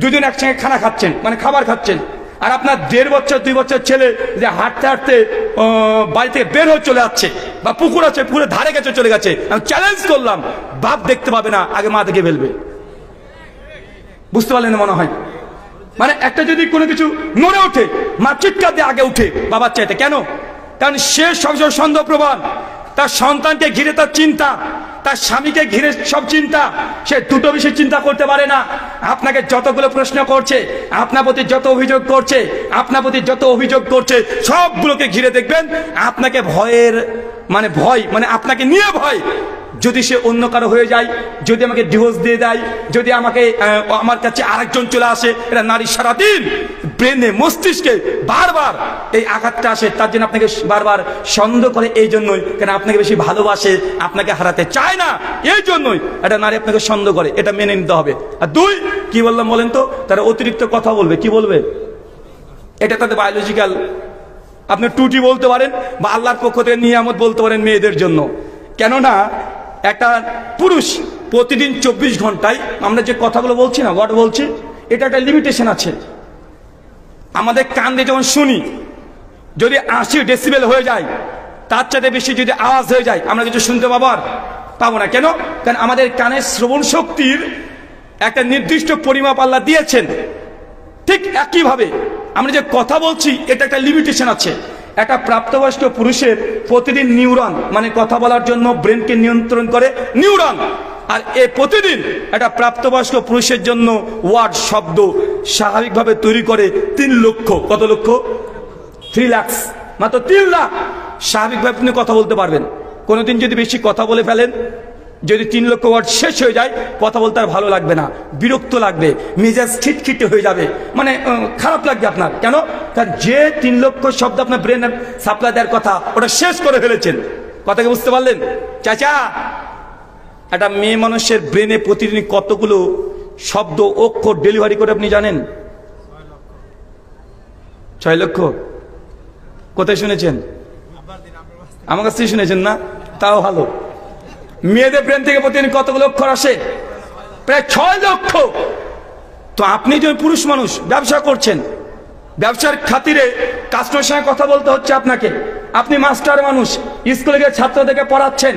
দুজন একসঙ্গে খানা খাচ্ছেন, মানে খাবার খাচ্ছেন, আর আপনার 1.5 বছর 2 বছর ছেলে যে হাঁটতে হাঁটতে বাড়ি থেকে বের হয়ে চলে যাচ্ছে, বা পুকুর আছে পুকুরের ধারে গেছে চলে গেছে, আমি চ্যালেঞ্জ করলাম, বাপ দেখতে পাবে না, আগে মা দেখে ফেলবে। বুঝতে পারলেন মনে হয়? মানে একটা যদি কোনো কিছু নড়ে ওঠে, মা চিৎকার দিয়ে আগে উঠে বাবার চাইতে। কেন? কারণ সে সবসময় সন্দেহপ্রবণ, তার সন্তানকে ঘিরে তার চিন্তা, তার স্বামীকে ঘিরে সব চিন্তা, সে দুটো বিষয় চিন্তা করতে পারে না। আপনাকে যতগুলো প্রশ্ন করছে, আপনার প্রতি যত অভিযোগ করছে, সবগুলোকে ঘিরে দেখবেন আপনাকে ভয় মানে আপনাকে নিয়ে ভয়। যদি সে অন্য কারো হয়ে যায়, যদি আমাকে ডিভোর্স দিয়ে দেয়, যদি আমার কাছে আরেকজন চলে আসে, এটা নারী সারাদিন ব্রেনে মস্তিষ্কে বারবার এই আঘাতটা আসে। তার জন্য আপনাকে বারবার সন্দেহ করে, এই জন্যই কেন আপনাকে বেশি ভালোবাসে, আপনাকে হারাতে চায় না, এই জন্যই এটা নারী আপনাকে সন্দেহ করে। এটা মেনে নিতে হবে। আর 2 কি বললাম বলেন তো? তারা অতিরিক্ত কথা বলবে। কি বলবে? এটা তাদের বায়োলজিক্যাল, আপনি টুটি বলতে পারেন, বা আল্লাহর পক্ষ থেকে নিয়ামত বলতে পারেন মেয়েদের জন্য। কেননা একটা পুরুষ প্রতিদিন 24 ঘন্টায় আমরা যে কথাগুলো বলছি না, ওয়ার্ড বলছি, এটা একটা লিমিটেশন আছে। আমাদের কান দিয়ে যখন শুনি, যদি 80 ডেসিবেল হয়ে যায়, তার চাইতে বেশি যদি আওয়াজ হয়ে যায়, আমরা কিছু শুনতে পাবো না। কেন? কারণ আমাদের কানের শ্রবণ শক্তির একটা নির্দিষ্ট পরিমাপ আল্লাহ দিয়েছেন। ঠিক একইভাবে আমরা যে কথা বলছি, এটা একটা লিমিটেশন আছে। একটা প্রাপ্তবয়স্ক পুরুষের প্রতিদিন নিউরন, মানে কথা বলার জন্য ব্রেনকে নিয়ন্ত্রণ করে নিউরন, আর প্রতিদিন একটা প্রাপ্তবয়স্ক পুরুষের জন্য ওয়ার্ড, শব্দ স্বাভাবিকভাবে তৈরি করে 3 লক্ষ। কত লক্ষ? 3 লাখ, মাত্র 3 লাখ স্বাভাবিকভাবে আপনি কথা বলতে পারবেন। কোনোদিন যদি বেশি কথা বলে ফেলেন, যদি 3 লক্ষ ওয়ার্ড শেষ হয়ে যায়, কথা বলতে আর ভালো লাগবে না, বিরক্ত লাগবে, মেজাজ খিটখিটে হয়ে যাবে, মানে খারাপ লাগবে আপনার। কেন? কারণ যে 3 লক্ষ শব্দ আপনার ব্রেন সাপ্লাই দেওয়ার কথা, ওটা শেষ করে ফেলেছেন। কথাকে বুঝতে পারলেন? চাচা, একটা মেয়ে মানুষের ব্রেনে প্রতিদিন কতগুলো শব্দ অক্ষর ডেলিভারি করে আপনি জানেন? 6 লক্ষ। কোথায় শুনেছেন? আমার কাছ থেকে শুনেছেন না? তাও ভালো। মেয়েদের ব্রেন থেকে প্রতিদিন কতগুলো অক্ষর আসে? প্রায় 6 লক্ষ। তো আপনি যে পুরুষ মানুষ, ব্যবসা করছেন, ব্যবসার খাতিরে কাস্টমারের সঙ্গে কথা বলতে হচ্ছে আপনাকে। আপনি মাস্টার মানুষ, স্কুলে গিয়ে ছাত্রদেরকে পড়াচ্ছেন,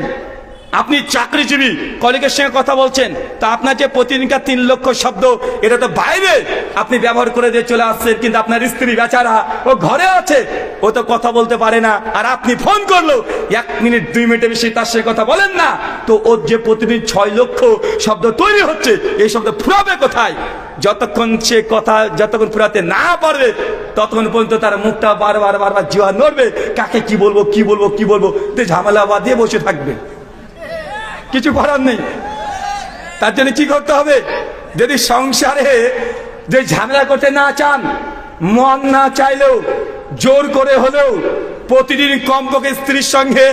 আপনি চাকরিজীবী, কলিগের সঙ্গে কথা বলছেন, তা আপনার যে প্রতিদিনকার 3 লক্ষ শব্দ, এটা তো বাইরে আপনি ব্যবহার করে দিয়ে চলে আসছেন। কিন্তু আপনার স্ত্রী বেচারা, ও ঘরে আছে, ও তো কথা বলতে পারে না, আর আপনি ফোন করলো 1 মিনিট 2 মিনিটের বেশি তার সঙ্গে কথা বলেন না। তো ওর যে প্রতিদিন 6 লক্ষ শব্দ তৈরি হচ্ছে, এই শব্দ ফুরাবে কোথায়? যতক্ষণ সে কথা ফুরাতে না পারবে, ততক্ষণ পর্যন্ত তার মুখটা বারবার জিহ্বা নড়বে, কাকে কি বলবো তে ঝামেলা বাঁধিয়ে বসে থাকবে। কিছু করার নেই। তার জন্য কি করতে হবে? যদি সংসারে যে ঝামেলা করতে না চান, মন না চাইলেও জোর করে হলেও প্রতিদিন কমপক্ষে স্ত্রীর সঙ্গে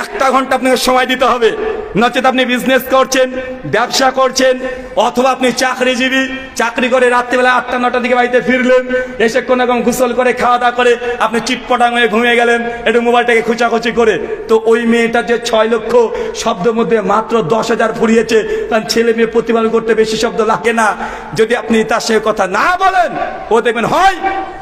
1টা ঘন্টা আপনাকে সময় দিতে হবে। নচেত আপনি বিজনেস করছেন, ব্যবসা করছেন, অথবা আপনি চাকরিজীবী, চাকরি করে রাত্রিবেলা 8টা 9টার দিকে বাড়িতে ফিরলেন, এসে কোনো রকম গোসল করে খাওয়া দাওয়া করে আপনি চিটপটাং হয়ে ঘুমিয়ে গেলেন, একটু মোবাইলটাকে খুচাখুচি করে। তো ওই মেয়েটার যে 6 লক্ষ শব্দের মধ্যে মাত্র 10,000 ফুরিয়েছে। কারণ ছেলে মেয়ে প্রতিপালন করতে বেশি শব্দ লাগে না। যদি আপনি তার সঙ্গে কথা না বলেন, ও দেখবেন হয়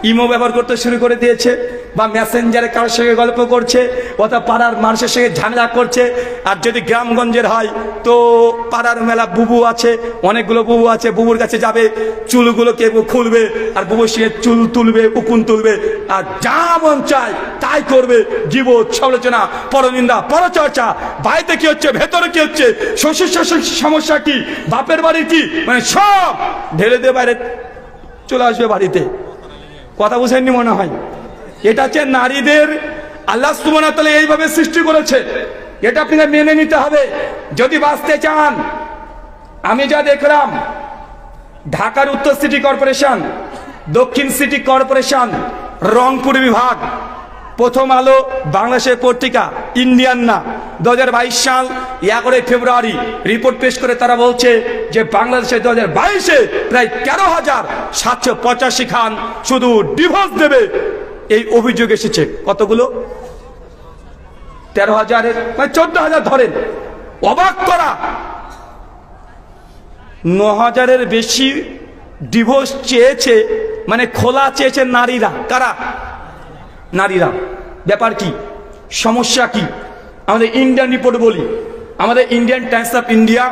ইমো ব্যবহার করতে শুরু করে দিয়েছে, বা মেসেঞ্জারে কারোর সঙ্গে গল্প করছে, অথবা পাড়ার মানুষের সঙ্গে ঝামেলা করছে। আর যদি গ্রামগঞ্জের হয়, তো পাড়ার মেলা বুবু আছে, অনেকগুলো বুবু আছে, বুবুর কাছে যাবে, চুলগুলোকে খুলবে, আর বুবুর সঙ্গে চুল তুলবে, উকুন তুলবে, আর যা মন চায় তাই করবে। গীবত, সমালোচনা, পরনিন্দা, পরচর্চা, বাড়িতে কি হচ্ছে, ভেতরে কি হচ্ছে, শ্বশুর সমস্যা কি, বাপের বাড়ি কি, মানে সব ঢেলে দিয়ে বাইরে চলে আসবে বাড়িতে। কথা বুঝেননি মনে হয়? এটা হচ্ছে নারীদের আল্লাহ সুবহানাহু ওয়া তাআলা এইভাবে সৃষ্টি করেছে। এটা আপনাকে মেনে নিতে হবে যদি বাঁচতে চান। আমি যা দেখলাম, ঢাকার উত্তর সিটি কর্পোরেশন, দক্ষিণ সিটি কর্পোরেশন, রংপুর বিভাগ, প্রথম আলো বাংলাদেশের পত্রিকা, ইন্ডিয়ান না, 2022 সাল 11 ফেব্রুয়ারি রিপোর্ট পেশ করে তারা বলছে যে বাংলাদেশে 2022-এ প্রায় 13,785 খান শুধু ডিভোর্স দেবে। এই অভিযোগ এসেছে। কতগুলো? 13,000-এর মানে 14,000 ধরেন। অবাক করা, 9,000-এর বেশি ডিভোর্স চেয়েছে, মানে খোলা চেয়েছে নারীরা। কারা? নারীরা। ব্যাপার কি? সমস্যা কি? আমাদের ইন্ডিয়ান রিপোর্ট বলি, আমাদের ইন্ডিয়ান টাইমস অফ ইন্ডিয়া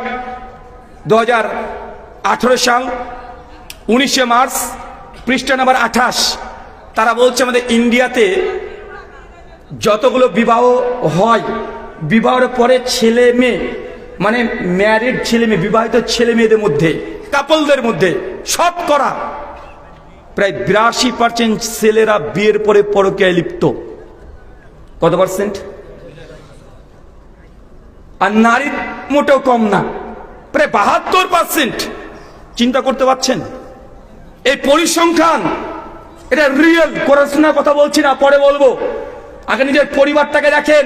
2018 সাল 19শে মার্চ পৃষ্ঠা নাম্বার 28, তারা বলছে আমাদের ইন্ডিয়াতে যতগুলো বিবাহ হয়, বিবাহের পরে ছেলে মেয়ে, মানে ম্যারিড ছেলে মেয়ে, বিবাহিত ছেলে মেয়েদের মধ্যে, কাপলদের মধ্যে শতকরা প্রায় 82% ছেলেরা বিয়ের পরে পরকীয়ায় লিপ্ত। কত পার্সেন্ট? আর নারীর মোটেও কম না, প্রায় 72%। চিন্তা করতে পারছেন? এই পরিসংখ্যান, এটা রিয়েল, পড়াশোনার কথা বলছি না, পরে বলবো। আগে নিজের পরিবারটাকে দেখেন,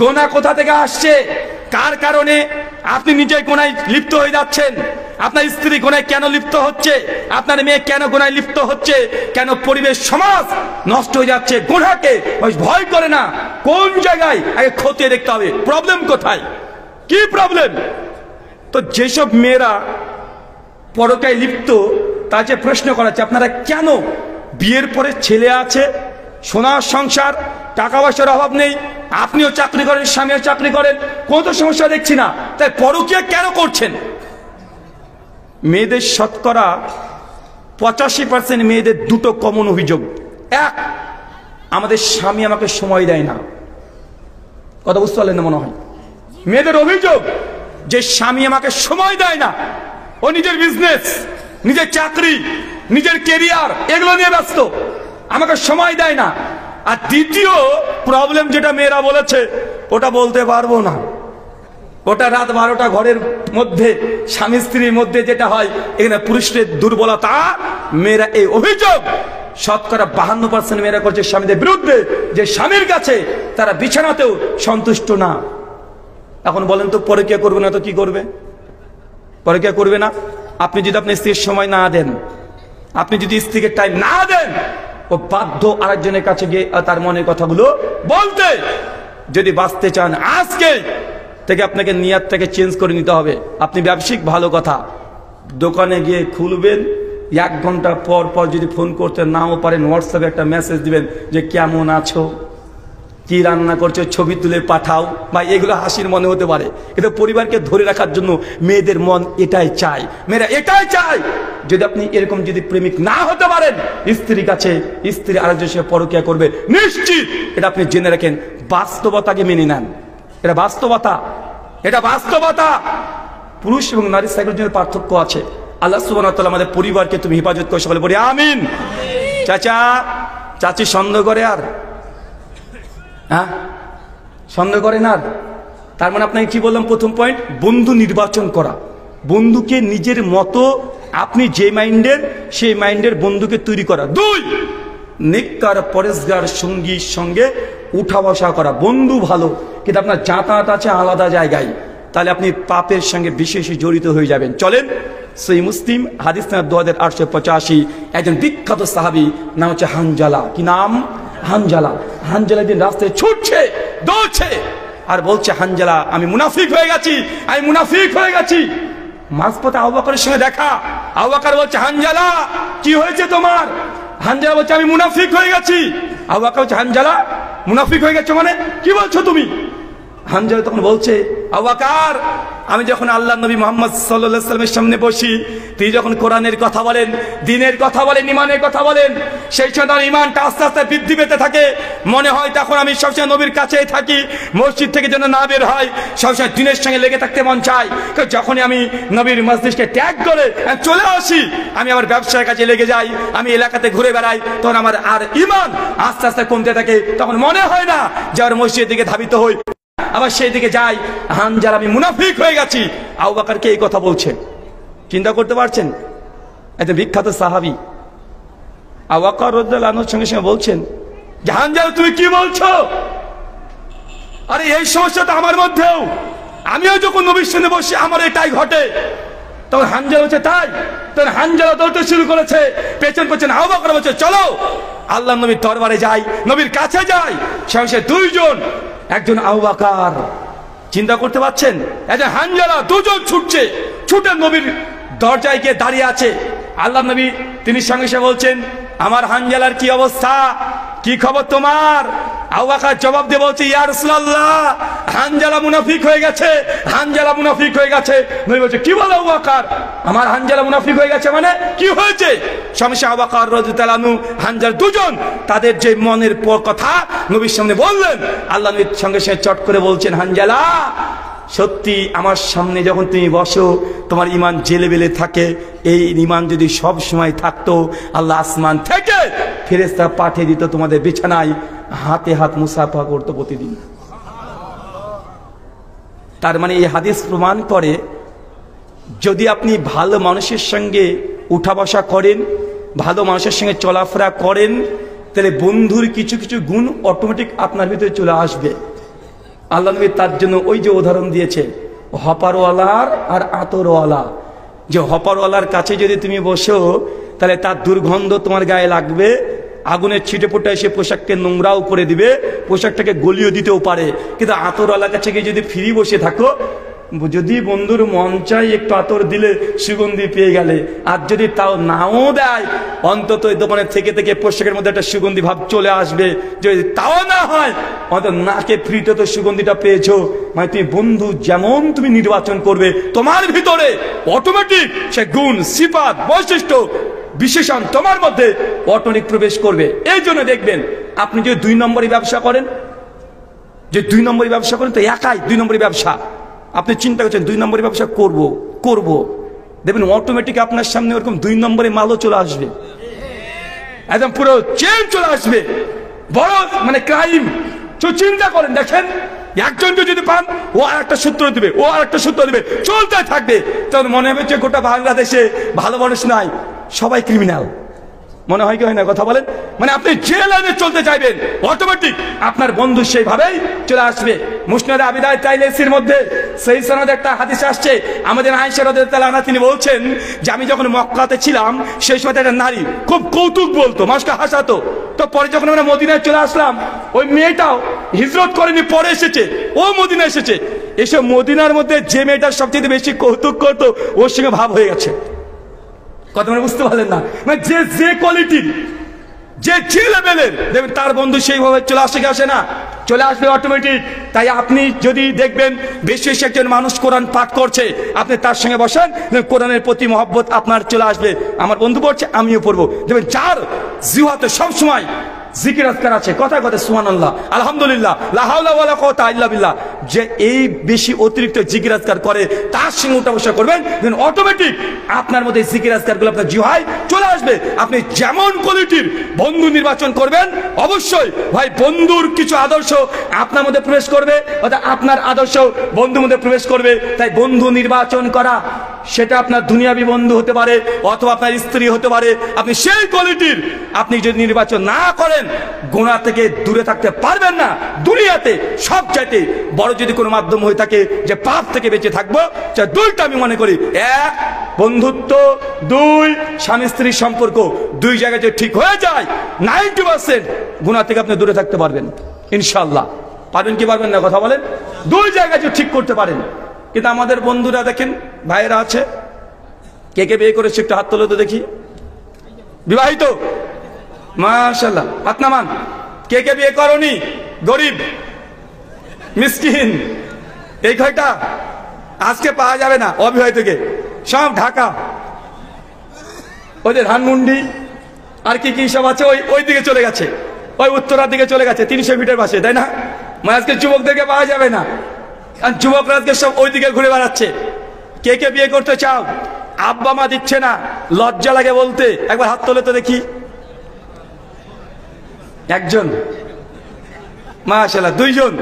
গোনা কোথা থেকে আসছে, কার কারণে আপনি নিজে গোনায় লিপ্ত হয়ে যাচ্ছেন, আপনার স্ত্রী গোনায় কেন লিপ্ত হচ্ছে, আপনার মেয়ে কেন গোনায় লিপ্ত হচ্ছে, কেন পরিবেশ সমাজ নষ্ট হয়ে যাচ্ছে। গোনাকে ভয় করে না, কোন জায়গায় আগে খতিয়ে দেখতে হবে প্রবলেম কোথায়, কি প্রবলেম। তো যেসব মেয়েরা পরকীয়ায় লিপ্ত, তা যে প্রশ্ন করা হচ্ছে, আপনারা কেন বিয়ের পরে ছেলে আছে, সোনার সংসার, টাকা পয়সার অভাব নেই, আপনিও চাকরি করেন, স্বামীও চাকরি করেন, কোনো তো সমস্যা দেখছি না, তাই পরকীয়া কেন করছেন? মেয়েদের শতকরা 85% মেয়েদের দুটো কমন অভিযোগ। এক, আমাদের স্বামী আমাকে সময় দেয় না। কথা বুঝতে পারলেন না মনে হয়? মেয়েদের অভিযোগ যে স্বামী আমাকে সময় দেয় না, ও নিজের বিজনেস, নিজের চাকরি, নিজের কেরিয়ার, এগুলো নিয়ে ব্যস্ত, আমাকে সময় দেয় না। আর দ্বিতীয় প্রবলেম যেটা মেয়েরা বলেছে, ওটা বলতে পারবো না, ওটা রাত 12টা ঘরের মধ্যে স্বামী স্ত্রীর মধ্যে যেটা হয়, এখানে পুরুষের দুর্বলতা। মেয়েরা এই অভিযোগ শতকরা 52% মেয়েরা করছে স্বামীদের বিরুদ্ধে, যে স্বামীর কাছে তারা বিছানাতেও সন্তুষ্ট না। এখন বলেন তো, পরকীয়া করবে না তো কি করবে? পরকীয়া করবে না। আপনি যদি আপনার স্ত্রীর সময় না দেন, আপনি যদি স্ত্রীকে টাইম না দেন, ও বাধ্য আরেকজনের কাছে গিয়ে তার মনের কথাগুলো বলতে। যদি বাঁচতে চান, আজকে থেকে আপনাকে নিয়তটাকে চেঞ্জ করে নিতে হবে। আপনি ব্যবসায়িক, ভালো কথা, দোকানে গিয়ে খুলবেন, 1 ঘন্টা পর পর যদি ফোন করতে নাও পারেন, হোয়াটসঅ্যাপে একটা মেসেজ দিবেন যে কেমন আছো, কি রান্না করছো, ছবি তুলে পাঠাও। বা এগুলো হাসির মনে হতে পারে, কিন্তু পরিবারকে ধরে রাখার জন্য মেয়েদের মন এটাই চায়, মেয়েরা এটাই চায়। যদি আপনি এরকম যদি প্রেমিক না হতে পারেন, স্ত্রীর কাছে স্ত্রী আরেকজন সে পরকীয়া করবে নিশ্চিত, এটা আপনি জেনে রাখেন। বাস্তবতাকে মেনে নেন, এটা বাস্তবতা, এটা বাস্তবতা। পুরুষ এবং নারী সাইকোলজির পার্থক্য আছে। আল্লাহ সুবহানাহু ওয়া তাআলা আমাদের পরিবারকে তুমি হেফাজত করে, সকলে বলি আমিন। চাচা চাচি সন্দেহ করে আর, হ্যাঁ সন্দেহ করেন আর। তার মানে আপনাকে কি বললাম? প্রথম পয়েন্ট, বন্ধু নির্বাচন করা, বন্ধুকে নিজের মতো, আপনি যে মাইন্ডের সেই মাইন্ডের বন্ধুকে তৈরি করা। 2, নেককার পরেশগার সঙ্গীর সঙ্গে উঠা বসা করা। বন্ধু ভালো, কিন্তু আপনার যাতায়াত আছে আলাদা জায়গায়, তাহলে আপনি পাপের সঙ্গে বিশেষ জড়িত হয়ে যাবেন। চলেন, সহিহ মুসলিম হাদিস নাম্বার 2885, একজন বিখ্যাত সাহাবী, নাম হচ্ছে হানজালা। কি নাম? হানজালা। হানজালা দিন রাস্তায় ছুটছে, দৌড়ছে, আর বলছে, হানজালা আমি মুনাফিক হয়ে গেছি, আমি মুনাফিক হয়ে গেছি। মাঝপথে আবু বকরের সঙ্গে দেখা, আবু বকর বলছে, হানজালা কি হয়েছে তোমার? হানজালা বলছে, আমি মুনাফিক হয়ে গেছি। আবু বকর বলছে, হানজালা মুনাফিক হয়ে গেছো মানে কি বলছো তুমি? হানজালা তখন বলছে, আবু বকর আমি যখন আল্লাহ নবী মুহাম্মদ সাল্লাল্লাহু আলাইহি ওয়াসাল্লামের সামনে বসি, তিনি যখন কোরআনের কথা বলেন, দ্বীনের কথা বলেন, ইমানের কথা বলেন, সেই সময় তার ইমানটা আস্তে আস্তে বৃদ্ধি পেতে থাকে। মনে হয় তখন আমি সবসময় নবীর কাছেই থাকি, মসজিদ থেকে যেন না বের হয়, সবসময় দ্বীনের সঙ্গে লেগে থাকতে মন চায়। যখনই আমি নবীর মসজিদকে ত্যাগ করে চলে আসি, আমি আমার ব্যবসার কাজে লেগে যাই, আমি এলাকাতে ঘুরে বেড়াই, তখন আমার আর ইমান আস্তে আস্তে কমতে থাকে। তখন মনে হয় না যে আর মসজিদের দিকে ধাবিত হই, আবার সেই দিকে যাই, হানজালা আমি মুনাফিক হয়ে গেছি। আবু বকরকে এই কথা বলছে, চিন্তা করতে পারছেন? এত বিখ্যাত সাহাবী আবু বকর রাদিয়াল্লাহু আনহুর সঙ্গে সঙ্গে বলছেন যে, হানজালা তুমি কি বলছো? আরে এই সমস্যা তো আমার মধ্যেও, আমিও যখন নবীর সামনে বসি আমার এটাই ঘটে। তখন হানজালা বলছে, তাই? তখন হানজালা দৌড়তে শুরু করেছে, পেছন পেছন আবু বকর বলছে, চলো আল্লাহ নবীর দরবারে যায়, নবীর কাছে যায়, সে দুইজন, একজন আবু বকর, চিন্তা করতে পারছেন, একজন হানজালা, দুজন ছুটছে, ছুটে নবীর দরজায় গিয়ে দাঁড়িয়ে আছে। আল্লাহ নবী তিনি সঙ্গে সঙ্গে বলছেন, আমার হানজালার কি অবস্থা, কি খবর তোমার? আবু বকর জবাব দিয়ে বলছে, ইয়া রাসূলুল্লাহ, হানজালা মুনাফিক হয়ে গেছে, হানজালা মুনাফিক হয়ে গেছে। নবী বলছে, কি বলো আবু বকর, আমার হানজালা মুনাফিক হয়ে গেছে মানে কি হয়েছে? সমস্যা আবু বকর রাদিয়াল্লাহু আনহু, হানজালা দুজন তাদের যে মনের কথা নবীর সামনে বললেন। আল্লাহ নবীর সঙ্গে সঙ্গে চট করে বলছেন, হানজালা, সত্যি আমার সামনে যখন তুমি বসো তোমার ঈমান জেলে বেলে থাকে, এই ঈমান যদি সব সময় থাকতো আল্লাহ আসমান থেকে ফেরেশতা পাঠিয়ে দিত, তোমাদের বিছানায় হাতে হাত মুসাফা করতো প্রতিদিন। তার মানে এই হাদিস প্রমাণ করে, যদি আপনি ভালো মানুষের সঙ্গে উঠা বসা করেন, ভালো মানুষের সঙ্গে চলাফেরা করেন, তাহলে বন্ধুর কিছু কিছু গুণ অটোমেটিক আপনার ভিতরে চলে আসবে। আল্লাহ নবী তার জন্য ওই যে উদাহরণ দিয়েছে হপারওয়ালার আর আতরওয়ালা, যে হপারওয়ালার কাছে যদি তুমি বসো তাহলে তার দুর্গন্ধ তোমার গায়ে লাগবে, আগুনের ছিটে ফোটা এসে পোশাককে নোংরাও করে দিবে, পোশাকটাকে গলিয়ে দিতেও পারে। কিন্তু আতরওয়ালার কাছে গিয়ে যদি ফ্রি বসে থাকো, যদি বন্ধুর মন চাই একটু আতর দিলে সুগন্ধি পেয়ে গেলে, আর যদি তাও নাও দেয় অন্তত ওই দোকানে থেকে থেকে পোশাকের মধ্যে একটা সুগন্ধি ভাব চলে আসবে। যদি তাও না হয় অন্তত নাকে ফ্রিতে তো সুগন্ধিটা পেয়েছো, মানে তুমি বন্ধু যেমন তুমি নির্বাচন করবে তোমার ভিতরে অটোমেটিক সে গুণ, সিফাত, বৈশিষ্ট্য, বিশেষণ তোমার মধ্যে অটোমেটিক প্রবেশ করবে। এই জন্য দেখবেন আপনি যদি 2 নম্বরই ব্যবসা করেন, যে 2 নম্বরই ব্যবসা করেন, তো একাই 2 নম্বরই ব্যবসা আপনি চিন্তা করছেন 2 নম্বরই ব্যবসা করব, দেখবেন অটোমেটিক আপনার সামনে ওরকম 2 নম্বরের মালও চলে আসবে, একদম পুরো চেন চলে আসবে, বড় মানে ক্রাইম। চিন্তা করেন, দেখেন একজন যদি পান ও আর একটা সূত্র দিবে, ও আর একটা সূত্র দিবে, চলতে থাকবে। তখন মনে হবে যে গোটা বাংলাদেশে ভালো মানুষ নাই, সবাই ক্রিমিনাল। মনে হয় কি হয় না, কথা বলেন? মানে আপনি যে লাইনে চলতে চাইবেন অটোমেটিক আপনার বন্ধু সেইভাবেই চলে আসবে। মুসনাদে আবি দাউদ তাইলিসির মধ্যে সহিহ সনদে একটা হাদিস আসছে, আমাদের আয়েশা রাদিয়াল্লাহু আনহা তিনি বলছেন যে আমি যখন মক্কাতে ছিলাম সেই সময় একটা নারী খুব কৌতুক বলতো, মানুষকে হাসাতো। তো পরে যখন আমরা মদিনায় চলে আসলাম, ওই মেয়েটাও হিজরত করেনি, পরে এসেছে, ও মদিনা এসেছে, এসে মদিনার মধ্যে যে মেয়েটার সবচেয়ে বেশি কৌতুক করতো ওর সঙ্গে ভাব হয়ে গেছে। কথা মানে বুঝতে পারলেন না, মানে যে কোয়ালিটির, যে লেভেলের, দেখবেন তার বন্ধু সেইভাবে চলে আসে কি আসে না, চলে আসবে অটোমেটিক। তাই আপনি যদি দেখবেন বেশি বেশি একজন মানুষ কোরআন পাঠ করছে, আপনি তার সঙ্গে বসেন, কোরআনের প্রতি মহব্বত আপনার চলে আসবে। আমার বন্ধু পড়ছে, আমিও পড়বো। দেখবেন যার জিহ্বাতে সবসময় জিকির আজকার আছে, কথা কথা সুবহানাল্লাহ, আলহামদুলিল্লাহ, লা হাওলা ওয়ালা কুওয়াতা ইল্লা বিল্লাহ, যে এই বেশি অতিরিক্ত জিকির আজকার করে তার সঙ্গে উঠা বসা করবেন, দেন অটোমেটিক আপনার মধ্যে জিকির আজকারগুলো আপনার জিহ্বায় চলে আসবে। আপনি যেমন কোয়ালিটির বন্ধু নির্বাচন করবেন, অবশ্যই ভাই বন্ধুর কিছু আদর্শ আপনার মধ্যে প্রবেশ করবে, অর্থাৎ আপনার আদর্শ বন্ধুর মধ্যে প্রবেশ করবে। তাই বন্ধু নির্বাচন করা, সেটা আপনার দুনিয়াবি বন্ধু হতে পারে অথবা আপনার স্ত্রী হতে পারে, আপনি সেই কোয়ালিটির আপনি যদি নির্বাচন না করেন গুনাহ থেকে দূরে থাকতে পারবেন না। দুনিয়াতে সবচাইতে বড় যদি কোনো মাধ্যম হয়ে থাকে যে পাপ থেকে বেঁচে থাকবো, দুইটা আমি মনে করি, 1 বন্ধুত্ব, 2 স্বামী স্ত্রীর সম্পর্ক। 2 জায়গায় যদি ঠিক হয়ে যায় 90% গুনাহ থেকে আপনি দূরে থাকতে পারবেন ইনশাআল্লাহ। পারবেন কি পারবেন না, কথা বলেন? 2 জায়গায় যদি ঠিক করতে পারেন। কিন্তু আমাদের বন্ধুরা দেখেন, ভাইয়েরা আছে, কে কে বিয়ে করেছে একটু হাত তোলো তো দেখি। বিবাহিত? মাশাআল্লাহ, হাত নামান। কে কে বিয়ে করনি? গরিব, মিসকিন, এই কয়টা আজকে পাওয়া যাবে না অবিবাহিতকে, সব ঢাকা, ওদের ধানমন্ডি আর কি কি সব আছে ওই দিকে চলে গেছে, ওই উত্তরার দিকে চলে গেছে, 300 মিটার পাশে, তাই না? মানে আজকে যুবকদেরকে পাওয়া যাবে না, আর যুবকরা আজকে সব ওই দিকে ঘুরে বেড়াচ্ছে। কে কে বিয়ে করতে চাও? আব্বা মা দিচ্ছে না, লজ্জা লাগে বলতে, একবার হাত তোলে তো দেখি। একজন, মাশাআল্লাহ, 2 জন,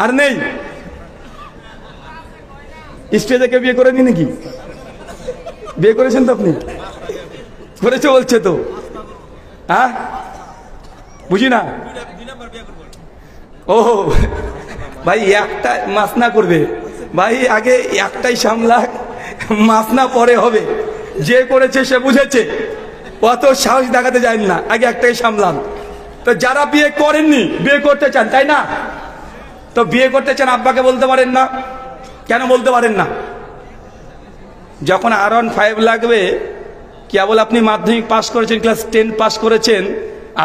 আর নেই? স্টেজে কেউ বিয়ে করেনি নাকি? বিয়ে করেছেন তো আপনি? করেছে বলছে তো, হ্যাঁ বুঝি না। ও ভাই, একটা মাসনা করবে ভাই, আগে একটাই সামলা, মাসনা পরে হবে। যে করেছে সে বুঝেছে, অত সাহস দেখাতে যায় না, আগে একটাই সামলান। তো যারা বিয়ে করেননি, বিয়ে করতে চান, তাই না? তো বিয়ে করতে চান, আব্বাকে বলতে পারেন না? কেন বলতে পারেন না? যখন R15 লাগবে, কেবল আপনি মাধ্যমিক পাস করেছেন, ক্লাস 10 পাস করেছেন,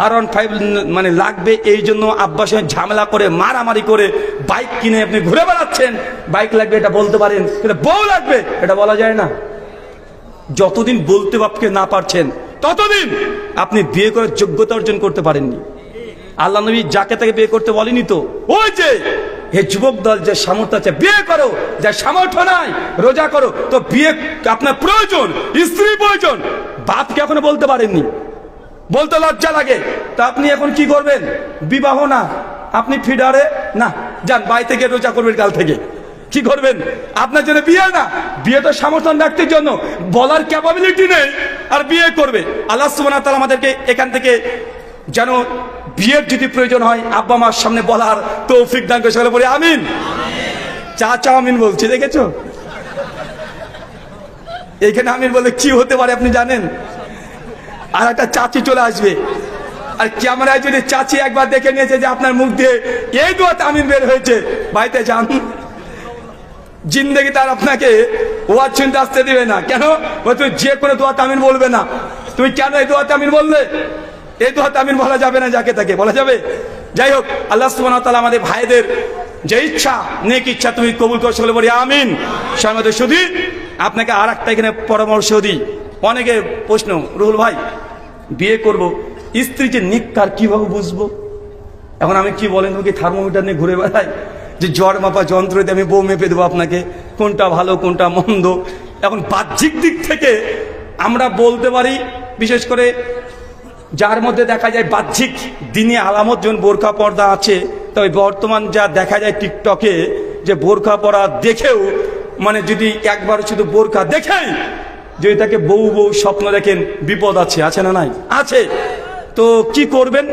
R15 মানে লাগবে, এই জন্য আব্বার সঙ্গে ঝামেলা করে মারামারি করে বাইক কিনে আপনি ঘুরে বেড়াচ্ছেন। বাইক লাগবে এটা বলতে পারেন, কিন্তু বউ লাগবে এটা বলা যায় না। যতদিন বলতে বাপকে না পারছেন, ততদিন আপনি বিয়ে করার যোগ্যতা অর্জন করতে পারেননি। আল্লাহ নবী যাকে তাকে বিয়ে করতে বলেনি তো। ওই যে হে যুবক দল, যে সামর্থ্য আছে বিয়ে করো, যার সামর্থ্য নাই রোজা করো। তো বিয়ে আপনার প্রয়োজন, স্ত্রী প্রয়োজন, বাপকে এখনো বলতে পারেননি, বলতে লজ্জা লাগে। তা আপনি এখন কি করবেন? বিবাহ না, আপনি ফিডারে না যান, বাড়ি থেকে রোজা করবেন কাল থেকে। কি করবেন? আপনার জন্য বিয়ে না, বিয়ে তো সমর্থন ব্যক্তির জন্য, বলার ক্যাপাবিলিটি নেই আর বিয়ে করবে। আল্লাহ সুবহানাহু ওয়া তাআলা আমাদেরকে এখান থেকে যেন বিয়ের যদি প্রয়োজন হয় আব্বা মার সামনে বলার তৌফিক দান করে, সকলে বলি আমিন। চাচা আমিন বলছি, দেখেছো? এইখানে আমিন বলে কি হতে পারে আপনি জানেন? আর একটা চাচি চলে আসবে, আর ক্যামেরায় যদি চাচি একবার দেখে নিয়েছে যে আপনার মুখ দিয়ে এই দোয়াতে আমিন বের হয়েছে, বাড়িতে যান, জিন্দেগি তার আপনাকে ওয়াজ শুনতে আসতে দিবে না। কেন? তুমি যে কোনো দোয়াতে আমিন বলবে না। তুমি কেন এই দোয়াতে আমিন বললে? এই দোয়াতে আমিন বলা যাবে না, যাকে তাকে বলা যাবে। যাই হোক, আল্লাহ সুবহানাহু ওয়া তাআলা আমাদের ভাইদের যে ইচ্ছা, নেক ইচ্ছা তুমি কবুল করে, সকলে বলি আমিন। সম্মানিত সুধী, আপনাকে আর একটা এখানে পরামর্শ দিই। অনেকে প্রশ্ন, রুহুল ভাই বিয়ে করব, স্ত্রী যে নিকার কিভাবে বুঝবো? এখন আমি কি বলেন, কি থার্মোমিটার নিয়ে ঘুরে বেড়াই যে জ্বর মাপা যন্ত্র দিয়ে আমি বউ মেপে দেবো আপনাকে, কোনটা ভালো কোনটা মন্দ। এখন বাহ্যিক দিক থেকে আমরা বলতে পারি, বিশেষ করে যার মধ্যে দেখা যায় বাহ্যিক দিনী আলামত, যেমন বোরখা পর্দা আছে। তবে বর্তমান যা দেখা যায় টিকটকে, যে বোরখা পরা দেখেও মানে যদি একবার শুধু বোরখা দেখেই যদি তাকে বউ বউ স্বপ্ন দেখেন, বিপদ আছে, আছে না নাই? আছে। তো কি করবেন?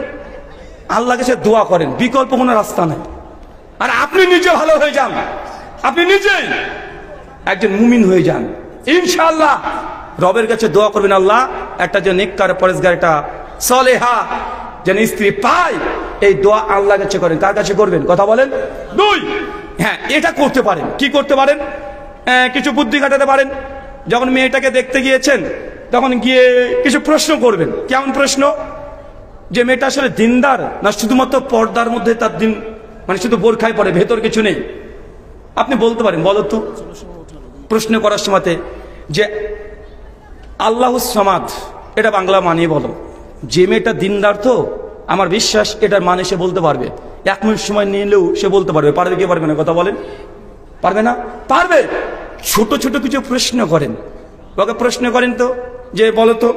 আল্লাহর কাছে দোয়া করেন, বিকল্প কোনো রাস্তা নাই। আর আপনি নিজে ভালো হয়ে যান, আপনি নিজেই একজন মুমিন হয়ে যান ইনশাআল্লাহ। রবের কাছে দোয়া করবেন, আল্লাহ একটা যে নেককার পরেজগার, একটা সলেহা যেন স্ত্রী পায়, এই দোয়া আল্লাহর কাছে করেন। কার কাছে করবেন? কথা বলেন। 2, হ্যাঁ এটা করতে পারেন। কি করতে পারেন? কিছু বুদ্ধি খাটাতে পারেন। যখন মেয়েটাকে দেখতে গিয়েছেন, তখন গিয়ে কিছু প্রশ্ন করবেন। কেমন প্রশ্ন? যে মেয়েটা আসলে দিনদার না শুধুমাত্র পর্দার মধ্যে তার দিন, মানে শুধু বোরখায় পড়ে, ভেতর কিছু নেই। আপনি বলতে পারেন, বলো তো প্রশ্ন করার সময়তে যে আল্লাহুস সামাদ, এটা বাংলা মানিয়ে বলো। যে মেয়েটা দিনদার তো আমার বিশ্বাস এটার মানে সে বলতে পারবে। 1 মিনিট সময় নিলেও সে বলতে পারবে। পারবে কি পারবে না? কথা বলেন। পারবে না? পারবে। ছোট ছোট কিছু প্রশ্ন করেন, ওকে প্রশ্ন করেন তো যে বলো তো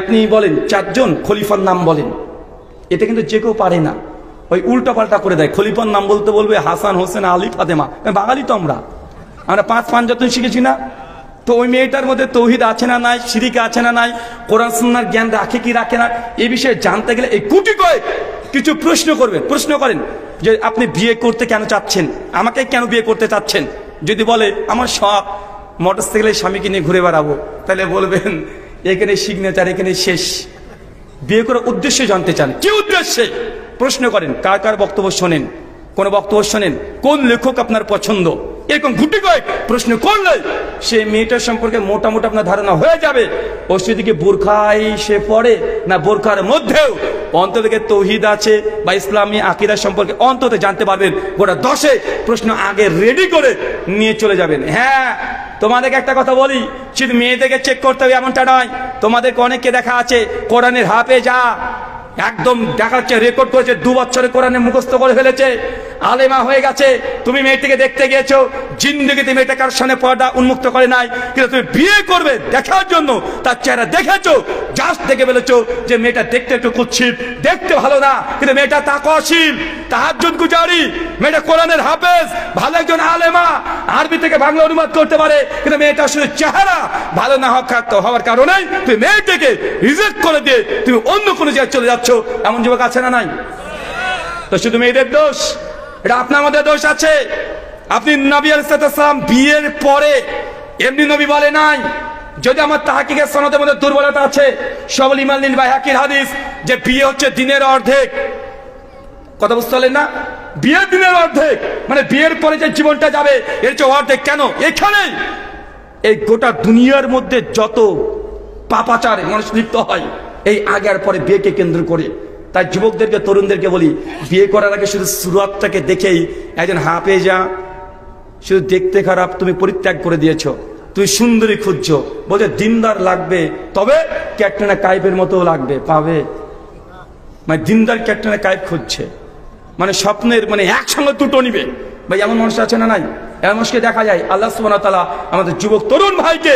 আপনি বলেন 4 জন খলিফার নাম বলেন। এটা কিন্তু যে কেউ পারে না, ওই উল্টা পাল্টা করে দেয়। খলিফার নাম বলতে বলবে হাসান, হোসেন, আলী, ফাতেমা। বাঙালি তো আমরা 5 পাঞ্জাতন শিখেছি না? তো ওই মেয়েটার মধ্যে তৌহিদ আছে না নাই, শিরিক আছে না নাই, কোরআন সুন্নাহর জ্ঞান রাখে কি রাখে না, এই বিষয়ে জানতে গেলে এই কোটি কয়েক কিছু প্রশ্ন করবেন। প্রশ্ন করেন যে আপনি বিয়ে করতে কেন চাচ্ছেন, আমাকে কেন বিয়ে করতে চাচ্ছেন। যদি বলে আমার শখ মোটরসাইকেলে স্বামীকে নিয়ে ঘুরে বেড়াবো, তাহলে বলবেন এখানে সিগনেচার, এখানে শেষ। বিয়ে করার উদ্দেশ্য জানতে চান, কি উদ্দেশ্যে প্রশ্ন করেন। কার কার বক্তব্য শোনেন, কোন বক্তব্য শোনেন, কোন লেখক আপনার পছন্দ, এরকম গুটি কয়েক প্রশ্ন করলে সে মেয়েটার সম্পর্কে মোটামুটি আপনার ধারণা হয়ে যাবে। ও সেদিকে বোরখাই সে পড়ে না বোরখার মধ্যেও অন্তত তৌহিদ আছে বা ইসলামী আকীদা সম্পর্কে অন্তত জানতে পারবেন। গোটা 10 প্রশ্ন আগে রেডি করে নিয়ে চলে যাবেন। হ্যাঁ, তোমাদেরকে একটা কথা বলি, শুধু মেয়েদেরকে চেক করতে হবে এমনটা নয়। তোমাদেরকে অনেককে দেখা আছে কোরআনের হাফেজা, একদম দেখাচ্ছে রেকর্ড করেছে, 2 বছরে কোরআনে মুখস্থ করে ফেলেছে, আলেমা হয়ে গেছে। তুমি মেয়েটিকে দেখতে গিয়েছো, জিন্দেগিতে মেয়েটা কার সামনে পর্দা উন্মুক্ত করে নাই, কিন্তু তুমি বিয়ে করবে দেখার জন্য তার চেহারা দেখেছো, জাস্ট দেখে ফেলেছো যে মেয়েটা দেখতে একটু কুৎসিত, দেখতে ভালো না, কিন্তু মেয়েটা তাকওয়াশীল, তাহাজ্জুদ গুজারি, মেয়েটা কোরআনের হাফেজ, ভালো একজন আলেমা, আরবি থেকে বাংলা অনুবাদ করতে পারে, কিন্তু মেয়েটা শুধু চেহারা ভালো না হওয়ার কারণে তুমি মেয়েটাকে রিজেক্ট করে দিয়ে তুমি অন্য কোনো জায়গায় চলে যাচ্ছ। এমন যুবক আছে না নাই? তো শুধু মেয়েদের দোষ? এটা আপনার মধ্যে দোষ আছে। আপনি নবী আলাইহিস সালাম বিয়ের পরে এমনি নবী বলে নাই যদি আমার তাহকিকের সনদের মধ্যে দুর্বলতা আছে, সবল ইমানুল বাইহাকির হাদিস যে বিয়ে হচ্ছে দিনের অর্ধেক। কথা বুঝতে পারলেন না? বিয়ে দিনের অর্ধেক, মানে বিয়ের পরে যে জীবনটা যাবে এর চেয়ে অর্ধেক। কেন? এখানে এই গোটা দুনিয়ার মধ্যে যত পাপাচারে মানুষ লিপ্ত হয় এই আগে আর পরে বিয়েকে কেন্দ্র করে। তাই যুবকদেরকে, তরুণদেরকে বলি, বিয়ে করার আগে শুধু সুরাতটাকে দেখেই একজন হাঁপে যা, শুধু দেখতে খারাপ, তুমি পরিত্যাগ করে দিয়েছো। তুই সুন্দরী খুঁজছো, বলছে দিনদার লাগবে, তবে ক্যাটরিনা কাইফের মতো লাগবে, পাবে? মানে দিনদার ক্যাটরিনা কাইফ খুঁজছে, মানে স্বপ্নের, মানে একসঙ্গে দুটো নিবে। ভাই এমন মানুষ আছে না নাই? এমন মানুষকে দেখা যায়। আল্লাহ সুবহানাহু ওয়া তাআলা আমাদের যুবক তরুণ ভাইকে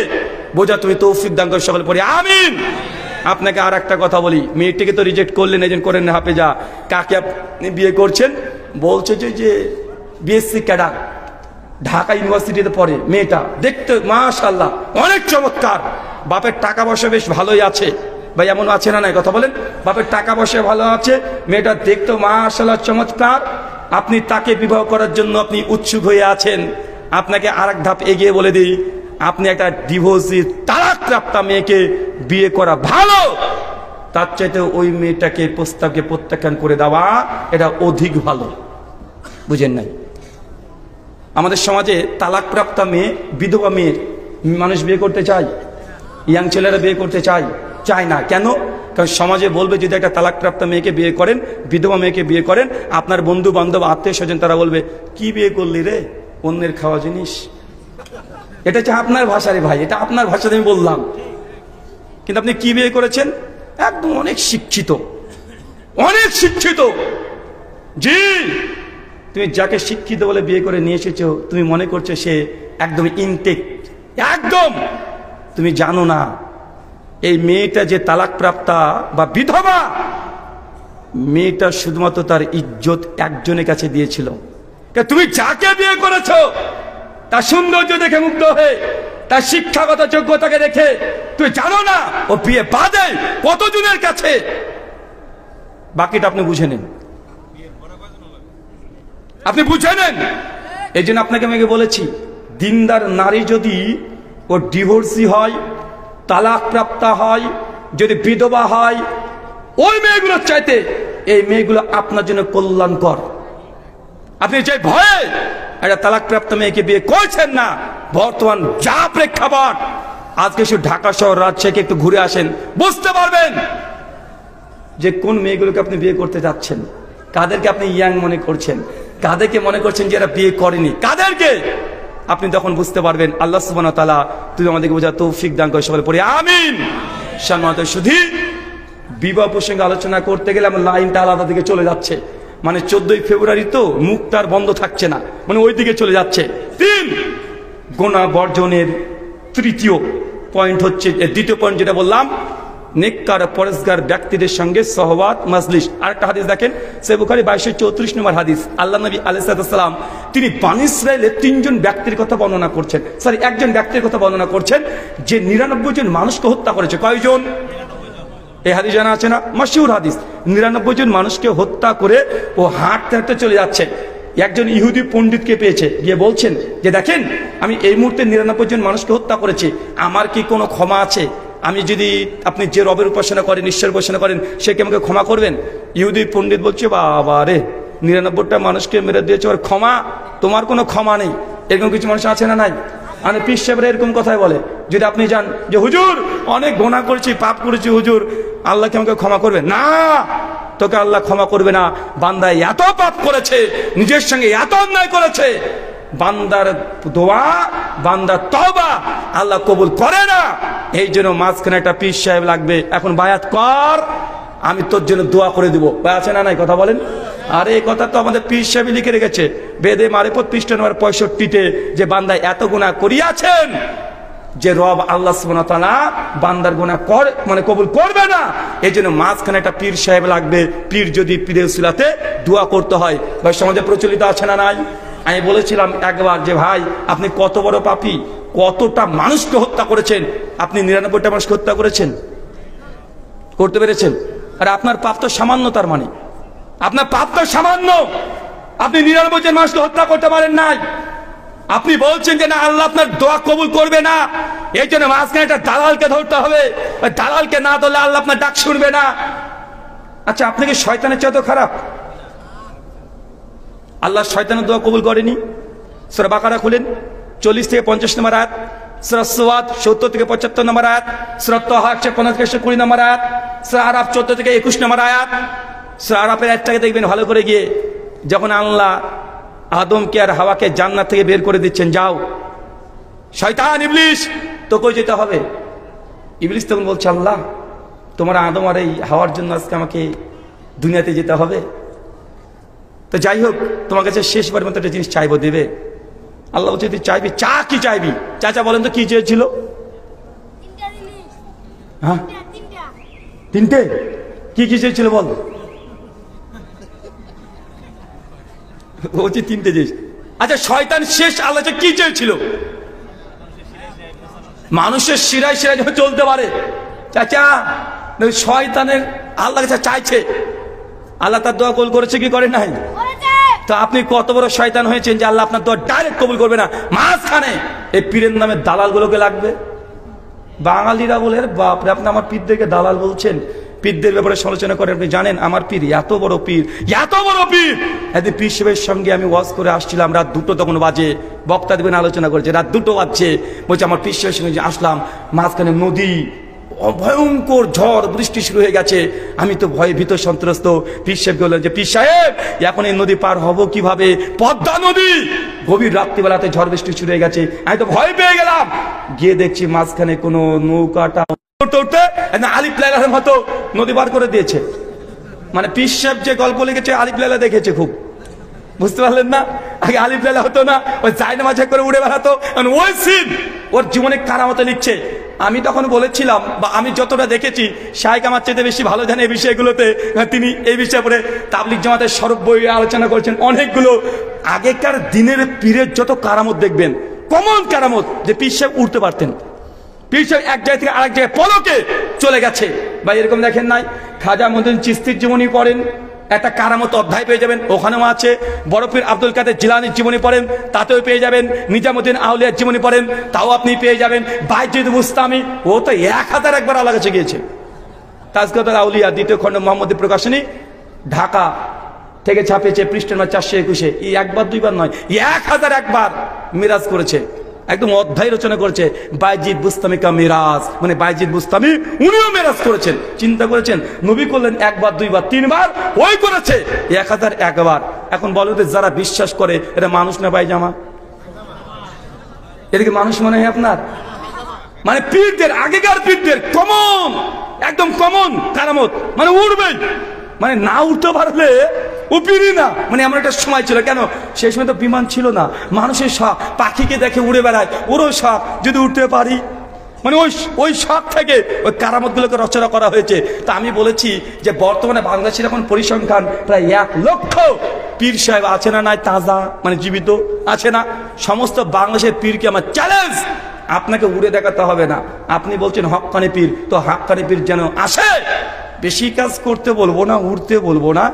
বোঝা তুমি তৌফিক দান করে, সকলে পড়ি আমিন। আপনাকে আর একটা কথা বলি, মেয়েটিকে তো রিজেক্ট করলেন, এজন করেন না হাফেজা, কাকে আপনি বিয়ে করছেন? বলছে যে বিএসসি ক্যাডার, ঢাকা ইউনিভার্সিটিতে পড়ে মেয়েটা, দেখতে মাশাআল্লাহ অনেক চমৎকার, বাপের টাকা পয়সা বেশ ভালোই আছে। ভাই এমন আছে না নাই? কথা বলেন। বাপের টাকা পয়সা ভালো আছে, মেয়েটা দেখতে মাশাআল্লাহ চমৎকার, আপনি তাকে বিবাহ করার জন্য আপনি উৎসুক হয়ে আছেন। আপনাকে আর এক ধাপ এগিয়ে বলে দিই, আপনি একটা ডিভোর্সি, তালাকপ্রাপ্তা মেয়েকে বিয়ে করা ভালো, তার চাইতে ওই মেয়েটাকে, প্রস্তাবকে প্রত্যাখ্যান করে দেওয়া এটা অধিক ভালো। বুঝেন নাই? আমাদের সমাজে তালাকপ্রাপ্তা মেয়ে, বিধবা মেয়ে মানুষ বিয়ে করতে চায়, ইয়াং ছেলেরা বিয়ে করতে চায় না। কেন? কারণ সমাজে বলবে যদি একটা তালাকপ্রাপ্তা মেয়েকে বিয়ে করেন, বিধবা মেয়েকে বিয়ে করেন, আপনার বন্ধু বান্ধব আত্মীয় স্বজন তারা বলবে কি বিয়ে করলি রে, অন্যের খাওয়া জিনিস। এটা হচ্ছে আপনার ভাষা রে ভাই, এটা আপনার ভাষাতে আমি বললাম। কিন্তু আপনি কি বিয়ে করেছেন? একদম অনেক শিক্ষিত, অনেক শিক্ষিত। জি, তুমি যাকে শিক্ষিত বলে বিয়ে করে নিয়ে এসেছো, তুমি মনে করছো সে একদম ইনটেক, একদম। তুমি জানো না এই মেয়েটা যে তালাকপ্রাপ্তা বা বিধবা, মেয়েটা শুধুমাত্র তার ইজ্জত একজনের কাছে দিয়েছিল। তুমি যাকে বিয়ে করেছো তার সৌন্দর্য দেখে মুগ্ধ হয়ে, তার শিক্ষাগত যোগ্যতাকে দেখে, তুমি জানো না ও বিয়ে বাদে কতজনের কাছে। বাকিটা আপনি বুঝে নেন, আপনি বুঝে নেন। এই জন্য আপনাকে আমি বলেছি, দিনদার নারী যদি ও ডিভোর্সি হয়, তালাকপ্রাপ্তা হয়, যদি বিধবা হয়, ওই মেয়েগুলোর চাইতে এই মেয়েগুলো আপনার জন্য কল্যাণকর। আপনি যে ভয়ে একটা তালাকপ্রাপ্ত মেয়েকে বিয়ে করছেন না, বর্তমান যা প্রেক্ষাপট, আজকে শুধু ঢাকা শহর, রাজশাহীকে একটু ঘুরে আসেন, বুঝতে পারবেন যে কোন মেয়েগুলোকে আপনি বিয়ে করতে যাচ্ছেন, কাদেরকে আপনি ইয়াং মনে করছেন, কাদেরকে মনে করছেন যে এরা বিয়ে করেনি, কাদেরকে। আপনি তখন বুঝতে পারবেন। আল্লাহ সুবহানাহু ওয়া তাআলা তুমি আমাদেরকে বোঝা তৌফিক দান করে, সকলে পড়ি আমিন। সম্মানিত শুধু বিবাহ প্রসঙ্গে আলোচনা করতে গেলে আমার লাইনটা আলাদা দিকে চলে যাচ্ছে। মানে 14ই ফেব্রুয়ারি তো মুখ তার বন্ধ থাকছে না, মানে ওই দিকে চলে যাচ্ছে। 3 গুনাহ বর্জনের তৃতীয় পয়েন্ট হচ্ছে, দ্বিতীয় পয়েন্ট যেটা বললাম, নেককার পরেশগার ব্যক্তিদের সঙ্গে সহবাত মাজলিস। আরেকটা হাদিস দেখেন, সহিহ বুখারী 2234 নম্বর হাদিস। আল্লাহ নবী আলাইহিস সালাম তিনি বনী ইসরাইলের 3 জন ব্যক্তির কথা বর্ণনা করছেন, একজন ব্যক্তির কথা বর্ণনা করছেন যে 99 জন মানুষকে হত্যা করেছে। কয়জন? এই হাদিস জানা আছে না? মাশহুর হাদিস। 99 জন মানুষকে হত্যা করে ও হাঁটতে হাঁটতে চলে যাচ্ছে। একজন ইহুদি পণ্ডিতকে পেয়েছে, গিয়ে বলছেন যে দেখেন, আমি এই মুহূর্তে 99 জন মানুষকে হত্যা করেছি, আমার কি কোনো ক্ষমা আছে? আমি যদি, আপনি যে রবের উপাসনা করেন, ঈশ্বর উপাসনা করেন, সে কি আমাকে ক্ষমা করবেন? ইহুদি পণ্ডিত বলছে, বাবা রে, 99টা মানুষকে মেরে দিয়েছে, আর ক্ষমা? তোমার কোনো ক্ষমা নেই। এরকম কিছু মানুষ আছে না নাই? মানে পীর সাহেবরা এরকম কথাই বলে, যদি আপনি যান যে হুজুর অনেক গুনাহ করেছি, পাপ করেছি, হুজুর আল্লাহ কি আমাকে ক্ষমা করবে? না, তোকে আল্লাহ ক্ষমা করবে না। বান্দা এত পাপ করেছে, নিজের সঙ্গে এত অন্যায় করেছে, বান্দার দোয়া, বান্দার তওবা আল্লাহ কবুল করে না। এই জন্য মাঝখানে একটা পীর সাহেব লাগবে, এখন বায়াত কর, আমি তোর জন্য দোয়া করে দিব। আছে না নাই? কথা বলেন। আর এই কথা তো আমাদের পীর সাহেব লিখে রেখেছে বেদে মারিফত পৃষ্ঠা নম্বর 65-তে, যে বান্দা এত গুনাহ করিয়াছেন যে রব আল্লাহ সুবহানাহু ওয়া তাআলা বান্দার গুনাহ মানে কবুল করবে না। এই জন্য মাঝখানে একটা পীর সাহেব লাগবে। পীর যদি পীরের উসিলাতে দোয়া করতে হয়। ভাই সমাজে প্রচলিত আছে না নাই? আমি বলেছিলাম একবার যে ভাই আপনি কত বড় পাপী, কতটা মানুষকে হত্যা করেছেন। আপনি 99টা মানুষকে হত্যা করেছেন, করতে পেরেছেন? আর আপনার পাপ তো সামান্য, তার মানে আপনার পাপ তো সামান্য। আপনি 99 জন মানুষকে হত্যা করতে পারেন নাই। আপনি বলছেন যে না, আল্লাহ আপনার দোয়া কবুল করবে না। এই জন্য মাঝখানে একটা দালালকে ধরতে হবে। ওই দালালকে না ধরলে আল্লাহ আপনার ডাক শুনবে না। আচ্ছা, আপনি কি শয়তানের চেয়ে তো খারাপ? আল্লাহ শয়তানের দোয়া কবুল করেনি। সূরা বাকারা খুলেন, 40 থেকে 50 নম্বর আয়াত, সূরা সুয়াদ 70 থেকে 75 নম্বর আয়াত, সূরা তাহা 115 থেকে 120 নম্বর আয়াত, সূরা আরাফ 14 থেকে 21 নম্বর আয়াত। সূরা আরাফের আয়াতটাকে দেখবেন ভালো করে গিয়ে, যখন আল্লাহ আদমকে আর হাওয়াকে জান্নাত থেকে বের করে দিচ্ছেন, যাও শয়তান ইবলিস তোকে যেতে হবে। ইবলিস তখন বলছে, আল্লাহ তোমার আদম আর এই হাওয়ার জন্য আজকে আমাকে দুনিয়াতে যেতে হবে। তো যাই হোক, তোমার কাছে শেষবার মতো একটা জিনিস চাইবো, দেবে? আল্লাহ বলছে, তুই চাইবি? চা কি চাইবি? চাচা বলেন তো কি চেয়েছিল? হ্যাঁ, 3টে। কি কি চেয়েছিল বল? বলছি 3টে জিনিস। আচ্ছা, শয়তান শেষ আল্লাহ কি চেয়েছিল? মানুষের শিরায় শিরায় যখন চলতে পারে। চাচা, শয়তানের আল্লাহ কাছে চাইছে, আল্লাহ তার দোয়া কবুল করেছে কি করে নাই? তো আপনি কত বড় শয়তান হয়েছেন যে আল্লাহ আপনার দোয়া ডাইরেক্ট কবুল করবে না, মাঝখানে এই পীরের নামে দালালগুলোকে লাগবে। বাঙালিরা বলে, বাপরে আপনি আমার পীরদেরকে দালাল বলছেন। পীরদের ব্যাপারে সমালোচনা করে, আপনি জানেন আমার পীর এত বড় পীর, এত বড় পীর। একদিন পীর সাহেবের সঙ্গে আমি ওয়াজ করে আসছিলাম, রাত 2টো তখন বাজে, বক্তা দিবেন আলোচনা করেছে, রাত 2টো বাজছে। বলছে আমার পীর সাহেবের সঙ্গে আসলাম, মাঝখানে নদী, ভয়ঙ্কর ঝড় বৃষ্টি শুরু হয়ে গেছে। আমি তো ভয়ে ভীত সন্ত্রস্ত। পীর সাহেবকে বললাম যে, পীর সাহেব এখন এই নদী পার হব কিভাবে? পদ্মা নদী, গভীর রাত্রিবেলাতে ঝড় বৃষ্টি শুরু হয়ে গেছে। আমি তো ভয় পেয়ে গেলাম। গিয়ে দেখছি মাঝখানে কোনো নৌকাটা উঠতে আলিফ লায়লার মতো নদী পার করে দিয়েছে। মানে পীর সাহেব যে গল্প লিখেছে আলিফ লায়লা দেখেছে খুব, বুঝতে পারলেন না? আগে আলিফ লায়লা হতো না, ওই জায়না মাঝে করে উড়ে বেড়াতো। ওই সিন ওর জীবনে কারামতে লিখছে। আমি তখন বলেছিলাম, বা আমি যতটা দেখেছি, শাইখ আমার চাইতে বেশি ভালো জানে এই বিষয়গুলোতে। তিনি এই বিষয়ে পরে তাবলিগ জামাতের সরব বই আলোচনা করেছেন অনেকগুলো। আগেকার দিনের পীরের যত কারামত দেখবেন, কমন কারামত, যে পীর সাহেব উঠতে পারতেন। পীর সাহেব এক জায়গা থেকে আরেক জায়গায় পলকে চলে গেছে। বা এরকম দেখেন নাই, খাজা মঈনুদ্দিন চিশতির জীবনী পড়েন, একটা কারামত অধ্যায় পেয়ে যাবেন, ওখানেও আছে। বড় পীর আব্দুল কাদের জিলানীর জীবনী পড়েন, তাতেও পেয়ে যাবেন। নিজামুদ্দিন আউলিয়ার জীবনী পড়েন, তাও আপনি পেয়ে যাবেন। বাইজিদ বুস্তামি, ও তো 1000 একবার আল্লাহ কাছে গিয়েছে। তাজকিয়াতুল আউলিয়া 2য় খণ্ড মোহাম্মদী প্রকাশনী, ঢাকা থেকে ছাপিয়েছে, পৃষ্ঠা নম্বর 421। এই একবার দুইবার নয়, 1000 একবার মিরাজ করেছে, একদম অধ্যায় রচনা করেছে। বাইজিদ বুস্তামি কা মিরাজ, মানে বাইজিদ বুস্তামি উনিও মিরাজ করেছেন। চিন্তা করেছেন, নবী করলেন একবার দুইবার 3বার, ওই করেছে 1000 একবার। এখন বলো তো, যারা বিশ্বাস করে এটা মানুষ না পায়জামা? এদিকে মানুষ মনে হয় আপনার? মানে পীরদের, আগেকার পীরদের কমন, একদম কমন কারামত, মানে উড়বে, মানে না উঠতে পারলে ও পীরই না। মানে এমন একটা সময় ছিল, কেন সেই সময় তো বিমান ছিল না, মানুষের শখ, পাখিকে দেখে উড়ে বেড়ায়, ওরও শখ যদি উঠতে পারি। মানে ওই শখ থেকে ওই কারামতগুলোকে রচনা করা হয়েছে। তা আমি বলেছি যে বর্তমানে বাংলাদেশের এখন পরিসংখ্যান প্রায় 1 লক্ষ পীর সাহেব আছে না নাই, তাজা মানে জীবিত আছে না? সমস্ত বাংলাদেশের পীরকে আমার চ্যালেঞ্জ, আপনাকে উড়ে দেখাতে হবে না। আপনি বলছেন হক্কানি পীর, তো হক্কানি পীর যেন আসে। বেশি কাজ করতে বলবো না, উঠতে বলবো না।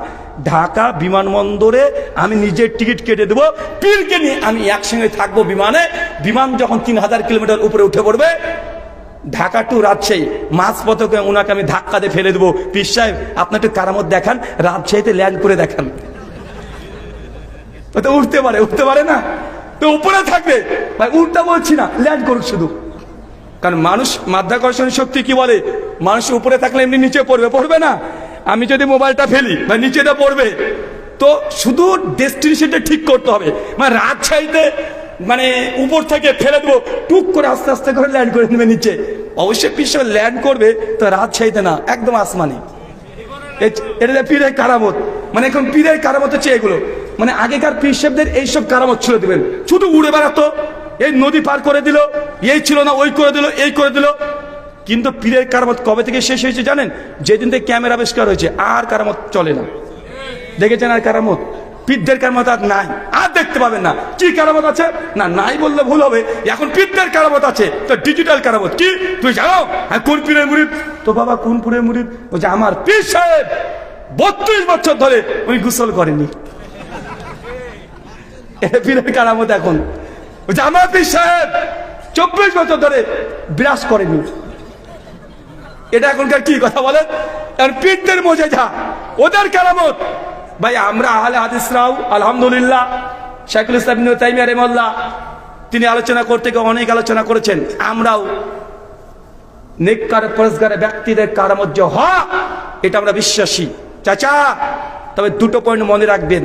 ঢাকা বিমানবন্দরে আমি নিজের টিকিট কেটে দেবো, পীরকে নিয়ে আমি একসঙ্গে থাকবো বিমানে। বিমান যখন 3000 কিলোমিটার উপরে উঠে পড়বে, ঢাকা টু রাজশাহী, মাঝপথে ওনাকে আমি ধাক্কা দিয়ে ফেলে দেবো। পীর সাহেব আপনি একটু কারামত দেখান, রাজশাহীতে ল্যান্ড করে দেখান। তো উঠতে পারে না, তো উপরে থাকবে। ভাই উঠতে বলছি না, ল্যান্ড করুক শুধু। কারণ মানুষ মাধ্যাকর্ষণ শক্তি কি বলে, মানুষ উপরে থাকলে এমনি নিচে পড়বে না। আমি যদি মোবাইলটা ফেলি, বা নিচেটা পড়বে, তো শুধু ডেস্টিনেশনটা ঠিক করতে হবে। মানে রাজশাহীতে মানে উপর থেকে ফেলে দেবো, টুক করে আস্তে আস্তে করে ল্যান্ড করে নেবে নিচে। অবশ্যই পিছনে ল্যান্ড করবে, তো রাজশাহীতে না, একদম আসমানি। এটা পীরের কারামত। মানে এখন পীরের কারামত হচ্ছে এগুলো। মানে আগেকার পীর সাহেবদের এইসব কারামত ছিল, দিবেন শুধু উড়ে বেড়াতো, এই নদী পার করে দিল, এই ছিল না ওই করে দিল, এই করে দিল। কিন্তু পীরের কারামত কবে থেকে শেষ হয়েছে জানেন? যেদিন থেকে ক্যামেরা আবিষ্কার হয়েছে, আর কারামত চলে না। দেখেছেন আর কারামত? পীরদের কারামত আর নাই, আর দেখতে পাবেন না। কি কারামত আছে? না নাই বললে ভুল হবে, এখন পীরদের কারামত আছে। তো ডিজিটাল কারামত কি তুই জানো? হ্যাঁ, কোন পীরের মুরিদ? তো বাবা কোন পীরের মুরিদ? বলছে আমার পীর সাহেব 32 বছর ধরে উনি গোসল করেনি। এটা পীরের কারামত। এখন বলছে আমার পীর সাহেব 24 বছর ধরে বিরাজ করেনি। এটা এখনকার কি কথা বলেন? পীরদের মোজেজা, ওদের কারামত। ভাই আমরা আহলে হাদিসরাও আলহামদুলিল্লাহ, শাইখুল ইসলাম ইবনে তাইমিয়া রাহিমাহুল্লাহ তিনি আলোচনা করতে গিয়ে অনেক আলোচনা করেছেন। আমরাও নেককার পরেজগার ব্যক্তিদের কারামত যে হয় এটা আমরা বিশ্বাসী চাচা। তবে দুটো পয়েন্ট মনে রাখবেন,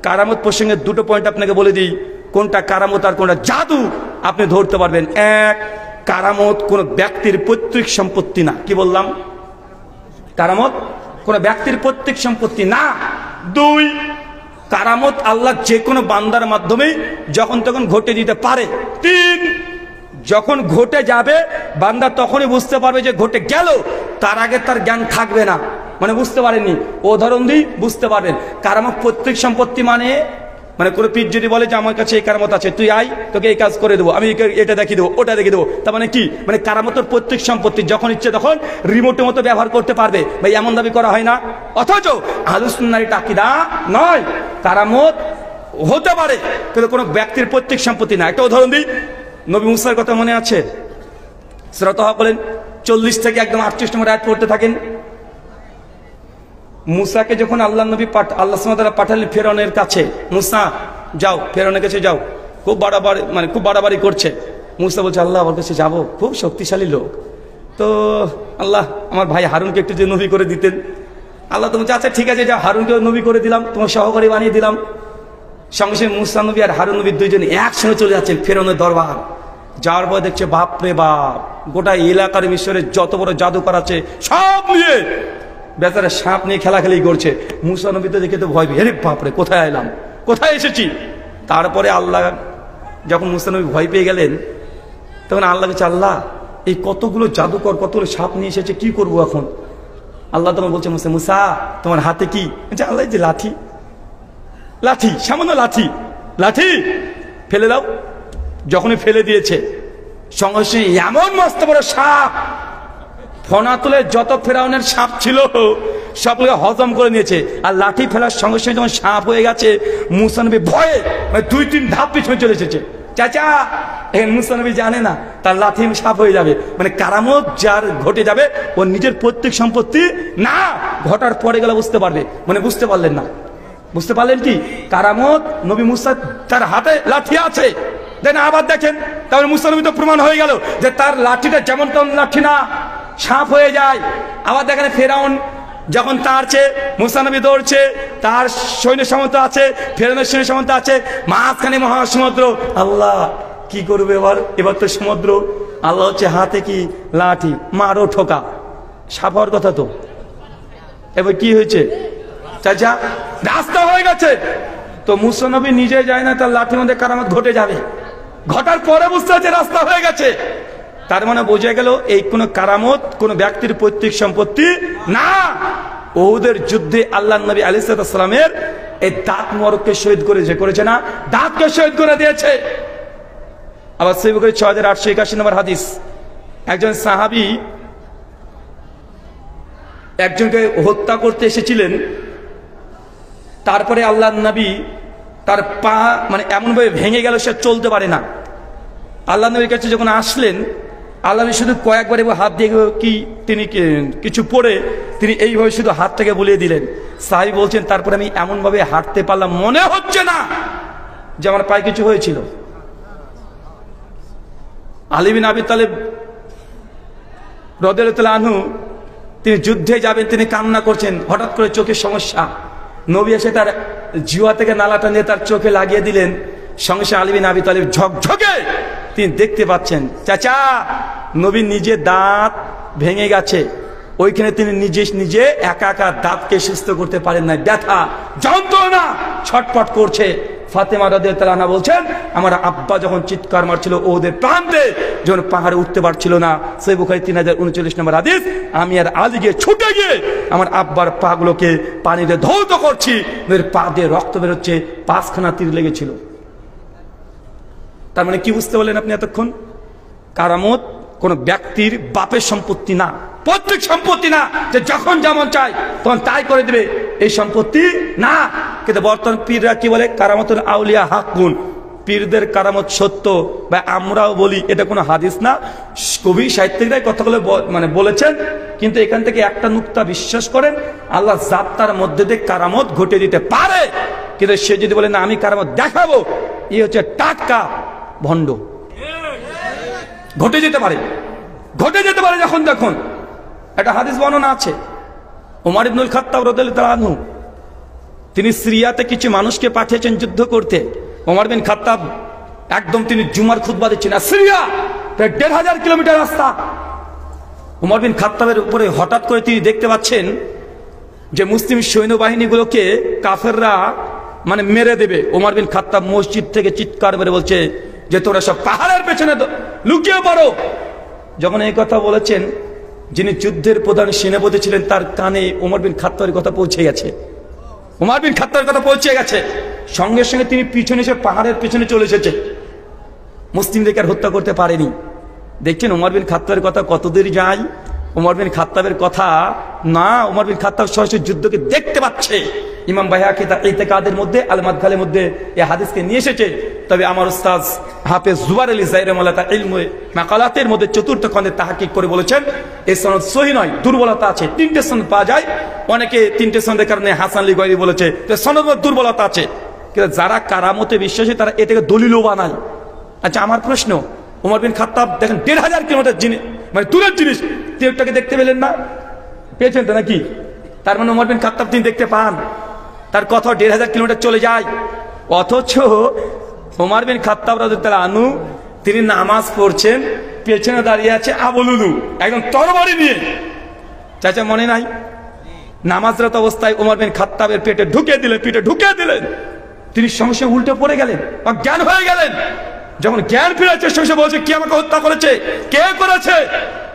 কারামত প্রসঙ্গে দুটো পয়েন্ট আপনাকে বলে দিই, কোনটা কারামত আর কোনটা জাদু আপনি ধরতে পারবেন। এক, কারামত কোন ব্যক্তির পৈতৃক সম্পত্তি না। কি বললাম? কারামত কোন ব্যক্তির পৈতৃক সম্পত্তি না। দুই, কারামত আল্লাহ যে কোনো বান্দার মাধ্যমে যখন তখন ঘটে দিতে পারে। তিন, যখন ঘটে যাবে বান্দা তখনই বুঝতে পারবে যে ঘটে গেল, তার আগে তার জ্ঞান থাকবে না, মানে বুঝতে পারেনি। উদাহরণ দিই বুঝতে পারবেন। কারামত পৈতৃক সম্পত্তি মানে কোন পীর যদি বলে যে আমার কাছে এই কারামত আছে, তুই আয়, তোকে এই কাজ করে দেবো, আমি এটা দেখিয়ে দেবো, ওটা দেখিয়ে দেবো, তার মানে কি? মানে কারামতের পৈতৃক সম্পত্তি, যখন ইচ্ছে তখন রিমোটের মতো ব্যবহার করতে পারবে। ভাই এমন দাবি করা হয় না? অথচ আহলুস সুন্নাহর এটা আকীদা নয়। কারামত হতে পারে কিন্তু কোনো ব্যক্তির পৈতৃক সম্পত্তি না। একটা উদাহরণ দিই, নবী মুসার কথা মনে আছে? সূরা তাহা বলেন 40 থেকে একদম 38 নম্বর আয়াত পড়তে থাকেন। মুসাকে যখন আল্লাহ নবী আল্লাহ সুবহানাহু ওয়া তাআলা পাঠালেন ফেরাউনের কাছে, মুসা যাও, ফেরাউনের কাছে যাও, খুব বাড়াবাড়ি করছে। মুসা বলছে আল্লাহ ওর কাছে যাবো, খুব শক্তিশালী লোক, তো আল্লাহ আমার ভাই হারুনকে একটু যে নবী করে দিতেন। আল্লাহ তো বলছে আচ্ছা ঠিক আছে, যাও, হারুনকে নবী করে দিলাম, তোমার সহকারী বানিয়ে দিলাম। সঙ্গে সঙ্গে মুসা নবী আর হারুন নবী দুইজন একসঙ্গে চলে যাচ্ছেন ফেরাউনের দরবার। যাওয়ার পর দেখছে বাপ রে বাপ, গোটা এলাকার মিশরের যত বড় জাদুকর আছে সব নিয়ে বেচারা সাপ নিয়ে খেলাখেলি করছে। মুসা নবী তো দেখে তো ভয় পেয়ে, আরে বাপরে কোথায় এলাম, কোথায় এসেছি। তারপরে আল্লাহ যখন মুসা নবী ভয় পেয়ে গেলেন, তখন আল্লাহ বলছে আল্লাহ এই কতগুলো জাদুকর কতগুলো সাপ নিয়ে এসেছে, কি করবো এখন? আল্লাহ তোমার বলছে মুসা, মুসা তোমার হাতে কি? আল্লাহ যে লাঠি, লাঠি, সামান্য লাঠি, লাঠি ফেলে দাও। যখনই ফেলে দিয়েছে সঙ্গে সঙ্গে এমন মস্ত বড় সাপ, ফনা তুলে যত ফেরাউনের সাপ ছিল সবগুলো হজম করে নিয়েছে। আর লাঠি ফেলার সঙ্গে সঙ্গে যখন সাপ হয়ে গেছে, মুসা নবী ভয়ে 2-3 ধাপ পিছনে চলে এসেছে। চাচা মুসা নবী জানে না তার লাঠি সাপ হয়ে যাবে। মানে কারামত যার ঘটে যাবে ওর নিজের পৈতৃক সম্পত্তি না, ঘটার পরে গেলে বুঝতে পারবে। মানে বুঝতে পারলেন না? বুঝতে পারলেন কি? কারামত নবী মুসা তার হাতে লাঠি আছে, দেন আবার দেখেন, তাহলে মুসা নবী তো প্রমাণ হয়ে গেল যে তার লাঠিটা যেমন তেমন লাঠি না, সাপ হয়ে যায়। আবার দেখেন ফেরাউন যখন তার চেয়ে মুসা নবী দৌড়ছে, তার সৈন্য সামন্ত আছে, ফেরাউনের সৈন্য সামন্ত আছে, মাঝখানে মহাসমুদ্র। আল্লাহ কি করবে এবার তো সমুদ্র। আল্লাহ হচ্ছে হাতে কি? লাঠি, মারো ঠোকা, সাপ হওয়ার কথা তো। এবার কি হয়েছে চাচা? রাস্তা হয়ে গেছে। তো মুসা নবী নিজে যায় না, তার লাঠির মধ্যে কারামত ঘটে যাবে। ঘটার পরে বুঝতে হচ্ছে রাস্তা হয়ে গেছে। তার মানে বোঝা গেল এই কোন কারামত কোন ব্যক্তির পৈতৃক সম্পত্তি না। ওদের যুদ্ধে আল্লাহ নবী আলাইহিস সালামের এই দাঁত মোবারককে শহীদ করেছে না, দাঁতকে শহীদ করে দিয়েছে। আবার সহিহ বুখারী 6881 নম্বর হাদিস, একজন সাহাবী একজনকে হত্যা করতে এসেছিলেন। তারপরে আল্লাহ নবী তার পা এমনভাবে ভেঙে গেল সে চলতে পারে না। আল্লাহ নবীর কাছে যখন আসলেন, আল্লাহ নবী শুধু কয়েকবার হাত দিয়ে তিনি কিছু পড়ে তিনি এইভাবে শুধু হাতটাকে বুলিয়ে দিলেন। সাহাবী বলছেন তারপরে আমি এমনভাবে হাঁটতে পারলাম, মনে হচ্ছে না যে আমার পায়ে কিছু হয়েছিল। আলী বিন আবি তালেব রাদিয়াল্লাহু আনহু তিনি যুদ্ধে যাবেন, তিনি কান্না করছেন, হঠাৎ করে চোখের সমস্যা। নবী এসে তার জিওয়া থেকে নালাটা নিয়ে তার চোখে লাগিয়ে দিলেন। সঙ্গে সঙ্গে আলী বিন আবি তালেব ঝকঝকে তিনি দেখতে পাচ্ছেন। চাচা নবী নিজে দাঁত ভেঙে গেছে, ওইখানে তিনি নিজে একা দাঁতকে সুস্থ করতে পারেন না, ব্যথা যন্ত্রণা ছটপট করছে। ফাতেমা রাদিয়াল্লাহু আনহা বলছেন আমার আব্বা যখন চিৎকার মারছিল ওদের প্রান্তে, যখন পাহাড়ে উঠতে পারছিল না, সহিহ বুখারী 3039 নম্বর হাদিস, আমি আর আলী গিয়ে ছুটে গিয়ে আমার আব্বার পা গুলোকে পানিতে ধৌত করছি, ওদের পা দিয়ে রক্ত বেরোচ্ছে, 5খানা তীর লেগেছিল। তার মানে কি বুঝতে পারলেন আপনি এতক্ষণ? কারামত কোন ব্যক্তির বাপের সম্পত্তি না, পৈতৃক সম্পত্তি না, যে যখন যেমন চাই তখন তাই করে দেবে, এই সম্পত্তি না। কিন্তু বর্তমান পীররা কি বলে? কারামতুল আউলিয়া হাক্কুন, পীরদের কারামত সত্য বা আমরাও বলি, এটা কোনো হাদিস না। কবি সাহিত্যিকরাই কথাগুলো মানে বলেছেন, কিন্তু এখান থেকে একটা নুক্তা বিশ্বাস করেন, আল্লাহ জাত তার মধ্যে দিয়ে কারামত ঘটে দিতে পারে, কিন্তু সে যদি বলে না আমি কারামত দেখাবো, এই হচ্ছে টাটকা ভণ্ড। ঘটে যেতে পারে, ঘটে যেতে পারে যখন দেখুন। একটা হাদিস বর্ণনা আছে, ওমর ইবনুল খাত্তাব রাদিয়াল্লাহু তাআলা আনহু তিনি সিরিয়াতে কিছু মানুষকে পাঠিয়েছেন যুদ্ধ করতে। ওমর বিন খাত্তাব একদম তিনি জুমার খুতবা দিচ্ছেন, আর সিরিয়া প্রায় ১৫০০ কিলোমিটার রাস্তা। ওমর বিন খাত্তাবের উপরে হঠাৎ করে তিনি দেখতে পাচ্ছেন যে মুসলিম সৈন্যবাহিনীগুলোকে কাফেররা মানে মেরে দেবে। ওমর বিন খাত্তাব মসজিদ থেকে চিৎকার করে বলছে যে তোরা সব পাহাড়ের পেছনে লুকিয়ে পড়ো। যখন এই কথা বলেছেন, যিনি যুদ্ধের প্রধান সেনাপতি ছিলেন তার কানে ওমর বিন খাত্তাবের কথা পৌঁছে গেছে। ওমর বিন খাত্তাবের কথা পৌঁছে গেছে, সঙ্গে সঙ্গে তিনি পিছনে এসে পাহাড়ের পেছনে চলে এসেছে। মুসলিমদেরকে আর হত্যা করতে পারেনি। দেখছেন ওমর বিন খাত্তাবের কথা কতদূর যায়। ওমর বিন খাত্তাবের কথা না, ওমর বিন খাত্তাব সরাসরি যুদ্ধকে দেখতে পাচ্ছে। ইমাম বাইহাকি তার ইতিকাদের মধ্যে আল মাদখালের মধ্যে এই হাদিসকে নিয়ে এসেছে। তবে আমার উস্তাদ হাফেজ জুবাইর আলী যাহির রাহিমাহুল্লাহ তার ইলমে মাকালাতের মধ্যে চতুর্থ খণ্ডে তাহকিক করে বলেছেন এই সনদ সহিহ নয়, দুর্বলতা আছে। 3টে সনদ পাওয়া যায়, অনেকে 3টে সনদের কারণে হাসান আলী গয়রি বলেছে তো সনদ দুর্বলতা আছে। কিন্তু যারা কারামতে বিশ্বাসী তারা এটাকে দলিলও বানায়। আচ্ছা আমার প্রশ্ন, ওমর বিন খাত্তাব দেখেন ১৫০০ কিলোমিটার জিনিস মানে দূরের জিনিস তিনটাকে দেখতে পেলেন না, পেয়েছেন তো নাকি? তার মানে ওমর বিন খাত্তাব তিনি দেখতে পান, তার কথা ১৫০০ কিলোমিটার চলে যায়। অথচ ওমর বিন খাত্তাব রাদিয়াল্লাহু আনহু তিনি নামাজ পড়ছেন, পেছনে দাঁড়িয়ে আছে আবু লুলু একদম তরবারি নিয়ে। চাচা মনে নাই? নামাজরত অবস্থায় ওমর বিন খাত্তাবের পেটে ঢুকে দিলেন, পিঠে ঢুকে দিলেন। তিনি সঙ্গে সঙ্গে উল্টে পড়ে গেলেন, অজ্ঞান হয়ে গেলেন। যখন জ্ঞান ফেরার চেষ্টা সে বলছে কে আমাকে হত্যা করেছে, কে করেছে?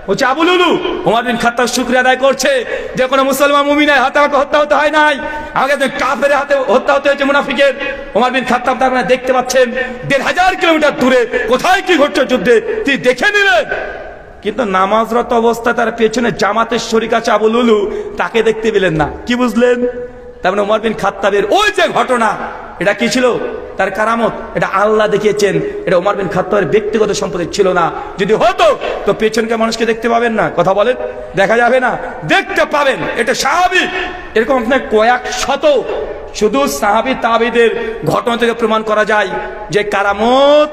বলছে আবু লুলু। ওমর বিন খাত্তাব শুকরিয়া আদায় করছে যে কোনো মুসলমান মুমিনের হাতে আমাকে হত্যা হতে হয় নাই, আমাকে কাফের হাতে হত্যা হতে হয়েছে, মুনাফিকের। ওমর বিন খাত্তাব তার মানে দেখতে পাচ্ছেন ১৫০০ কিলোমিটার দূরে কোথায় কি ঘটছে যুদ্ধে তিনি দেখে নিলেন। কিন্তু নামাজরত অবস্থায় তার পেছনে জামাতের শরীক আছে আবু লুলু, তাকে দেখতে পেলেন না। কি বুঝলেন? তার মানে ওমর বিন খাত্তাবের ওই যে ঘটনা, এটা কি ছিল? তার কারামত, এটা আল্লাহ দেখিয়েছেন। এটা ওমর বিন খাত্তাবের ব্যক্তিগত সম্পত্তি ছিল না। যদি হতো তো পেছনকে মানুষকে দেখতে পাবেন না, কথা বলেন, দেখা যাবে না, দেখতে পাবেন, এটা স্বাভাবিক। এরকম আপনার কয়েক শত শুধু সাহাবী তাবিদের ঘটনা থেকে প্রমাণ করা যায় যে কারামত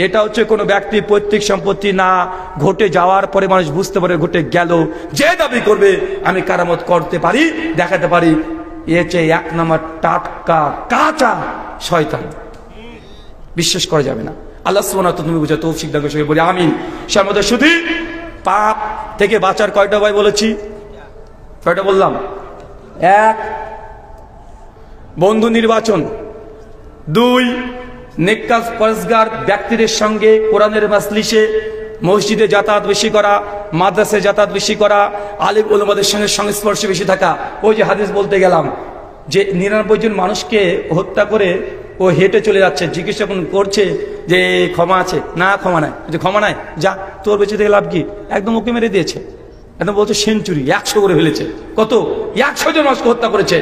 এটা হচ্ছে কোনো ব্যক্তির পৈতৃক সম্পত্তি না, ঘটে যাওয়ার পরে মানুষ বুঝতে পারে ঘটে গেল। যে দাবি করবে আমি কারামত করতে পারি, দেখাতে পারি, এ চেয়ে 1 নম্বর টাটকা কাঁচা শয়তান, বিশ্বাস করা যাবে না। আল্লাহ সুবহানাহু ওয়া তাআলা তুমি বুঝে তৌফিক দান করে বলি আমিন। সে মধ্যে শুধু পাপ থেকে বাঁচার কয়টা উপায় বলেছি? কয়টা বললাম? 1 বন্ধু নির্বাচন, 2 নেককার পরহেজগার ব্যক্তিদের সঙ্গে কোরআনের মাজলিসে মসজিদে যাতায়াত বেশি করা, মাদ্রাসায় যাতায়াত বেশি করা, আলিম উলামাদের সঙ্গে সংস্পর্শে বেশি থাকা। ওই যে হাদিস বলতে গেলাম যে 99 জন মানুষকে হত্যা করে ও হেঁটে চলে যাচ্ছে, জিজ্ঞাসা করছে যে ক্ষমা আছে? না ক্ষমা নাই। যে ক্ষমা নাই, যা তোর বেঁচে থেকে লাভ কি? একদম ওকে মেরে দিয়েছে, একদম বলছে সেঞ্চুরি, 100 করে ফেলেছে। কত? 100 জন মানুষকে হত্যা করেছে।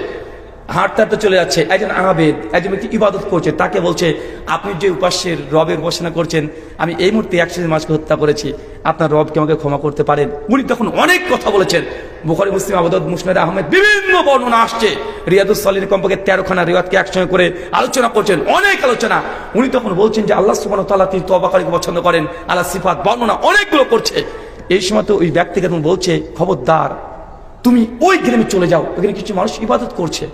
হাঁটতে হাঁটতে চলে যাচ্ছে, একজন আবেদ, একজন ব্যক্তি ইবাদত করছে, তাকে বলছে আপনি যে উপাস্যের রবের উপাসনা করছেন, আমি এই মুহূর্তে 100 জন মানুষকে হত্যা করেছি, আপনার রবকে আমাকে ক্ষমা করতে পারেন? উনি তখন অনেক কথা বলেছেন। বুখারী, মুসলিম, আবু দাউদ, মুসনাদে আহমেদ বিভিন্ন বর্ণনা আসছে। রিয়াদুস সালিহিন কমপক্ষে 13খানা রিওয়ায়াতকে একসঙ্গে করে আলোচনা করছেন, অনেক আলোচনা। উনি তখন বলছেন যে আল্লাহ সুবহানাহু ওয়া তাআলা তিনি তওবাকারীকে পছন্দ করেন, আল্লাহ সিফাত বর্ণনা অনেকগুলো করছে। এই সময় তো ওই ব্যক্তিকে তখন বলছে খবরদার তুমি ওই গ্রামে চলে যাও, ওখানে কিছু মানুষ ইবাদত করছে,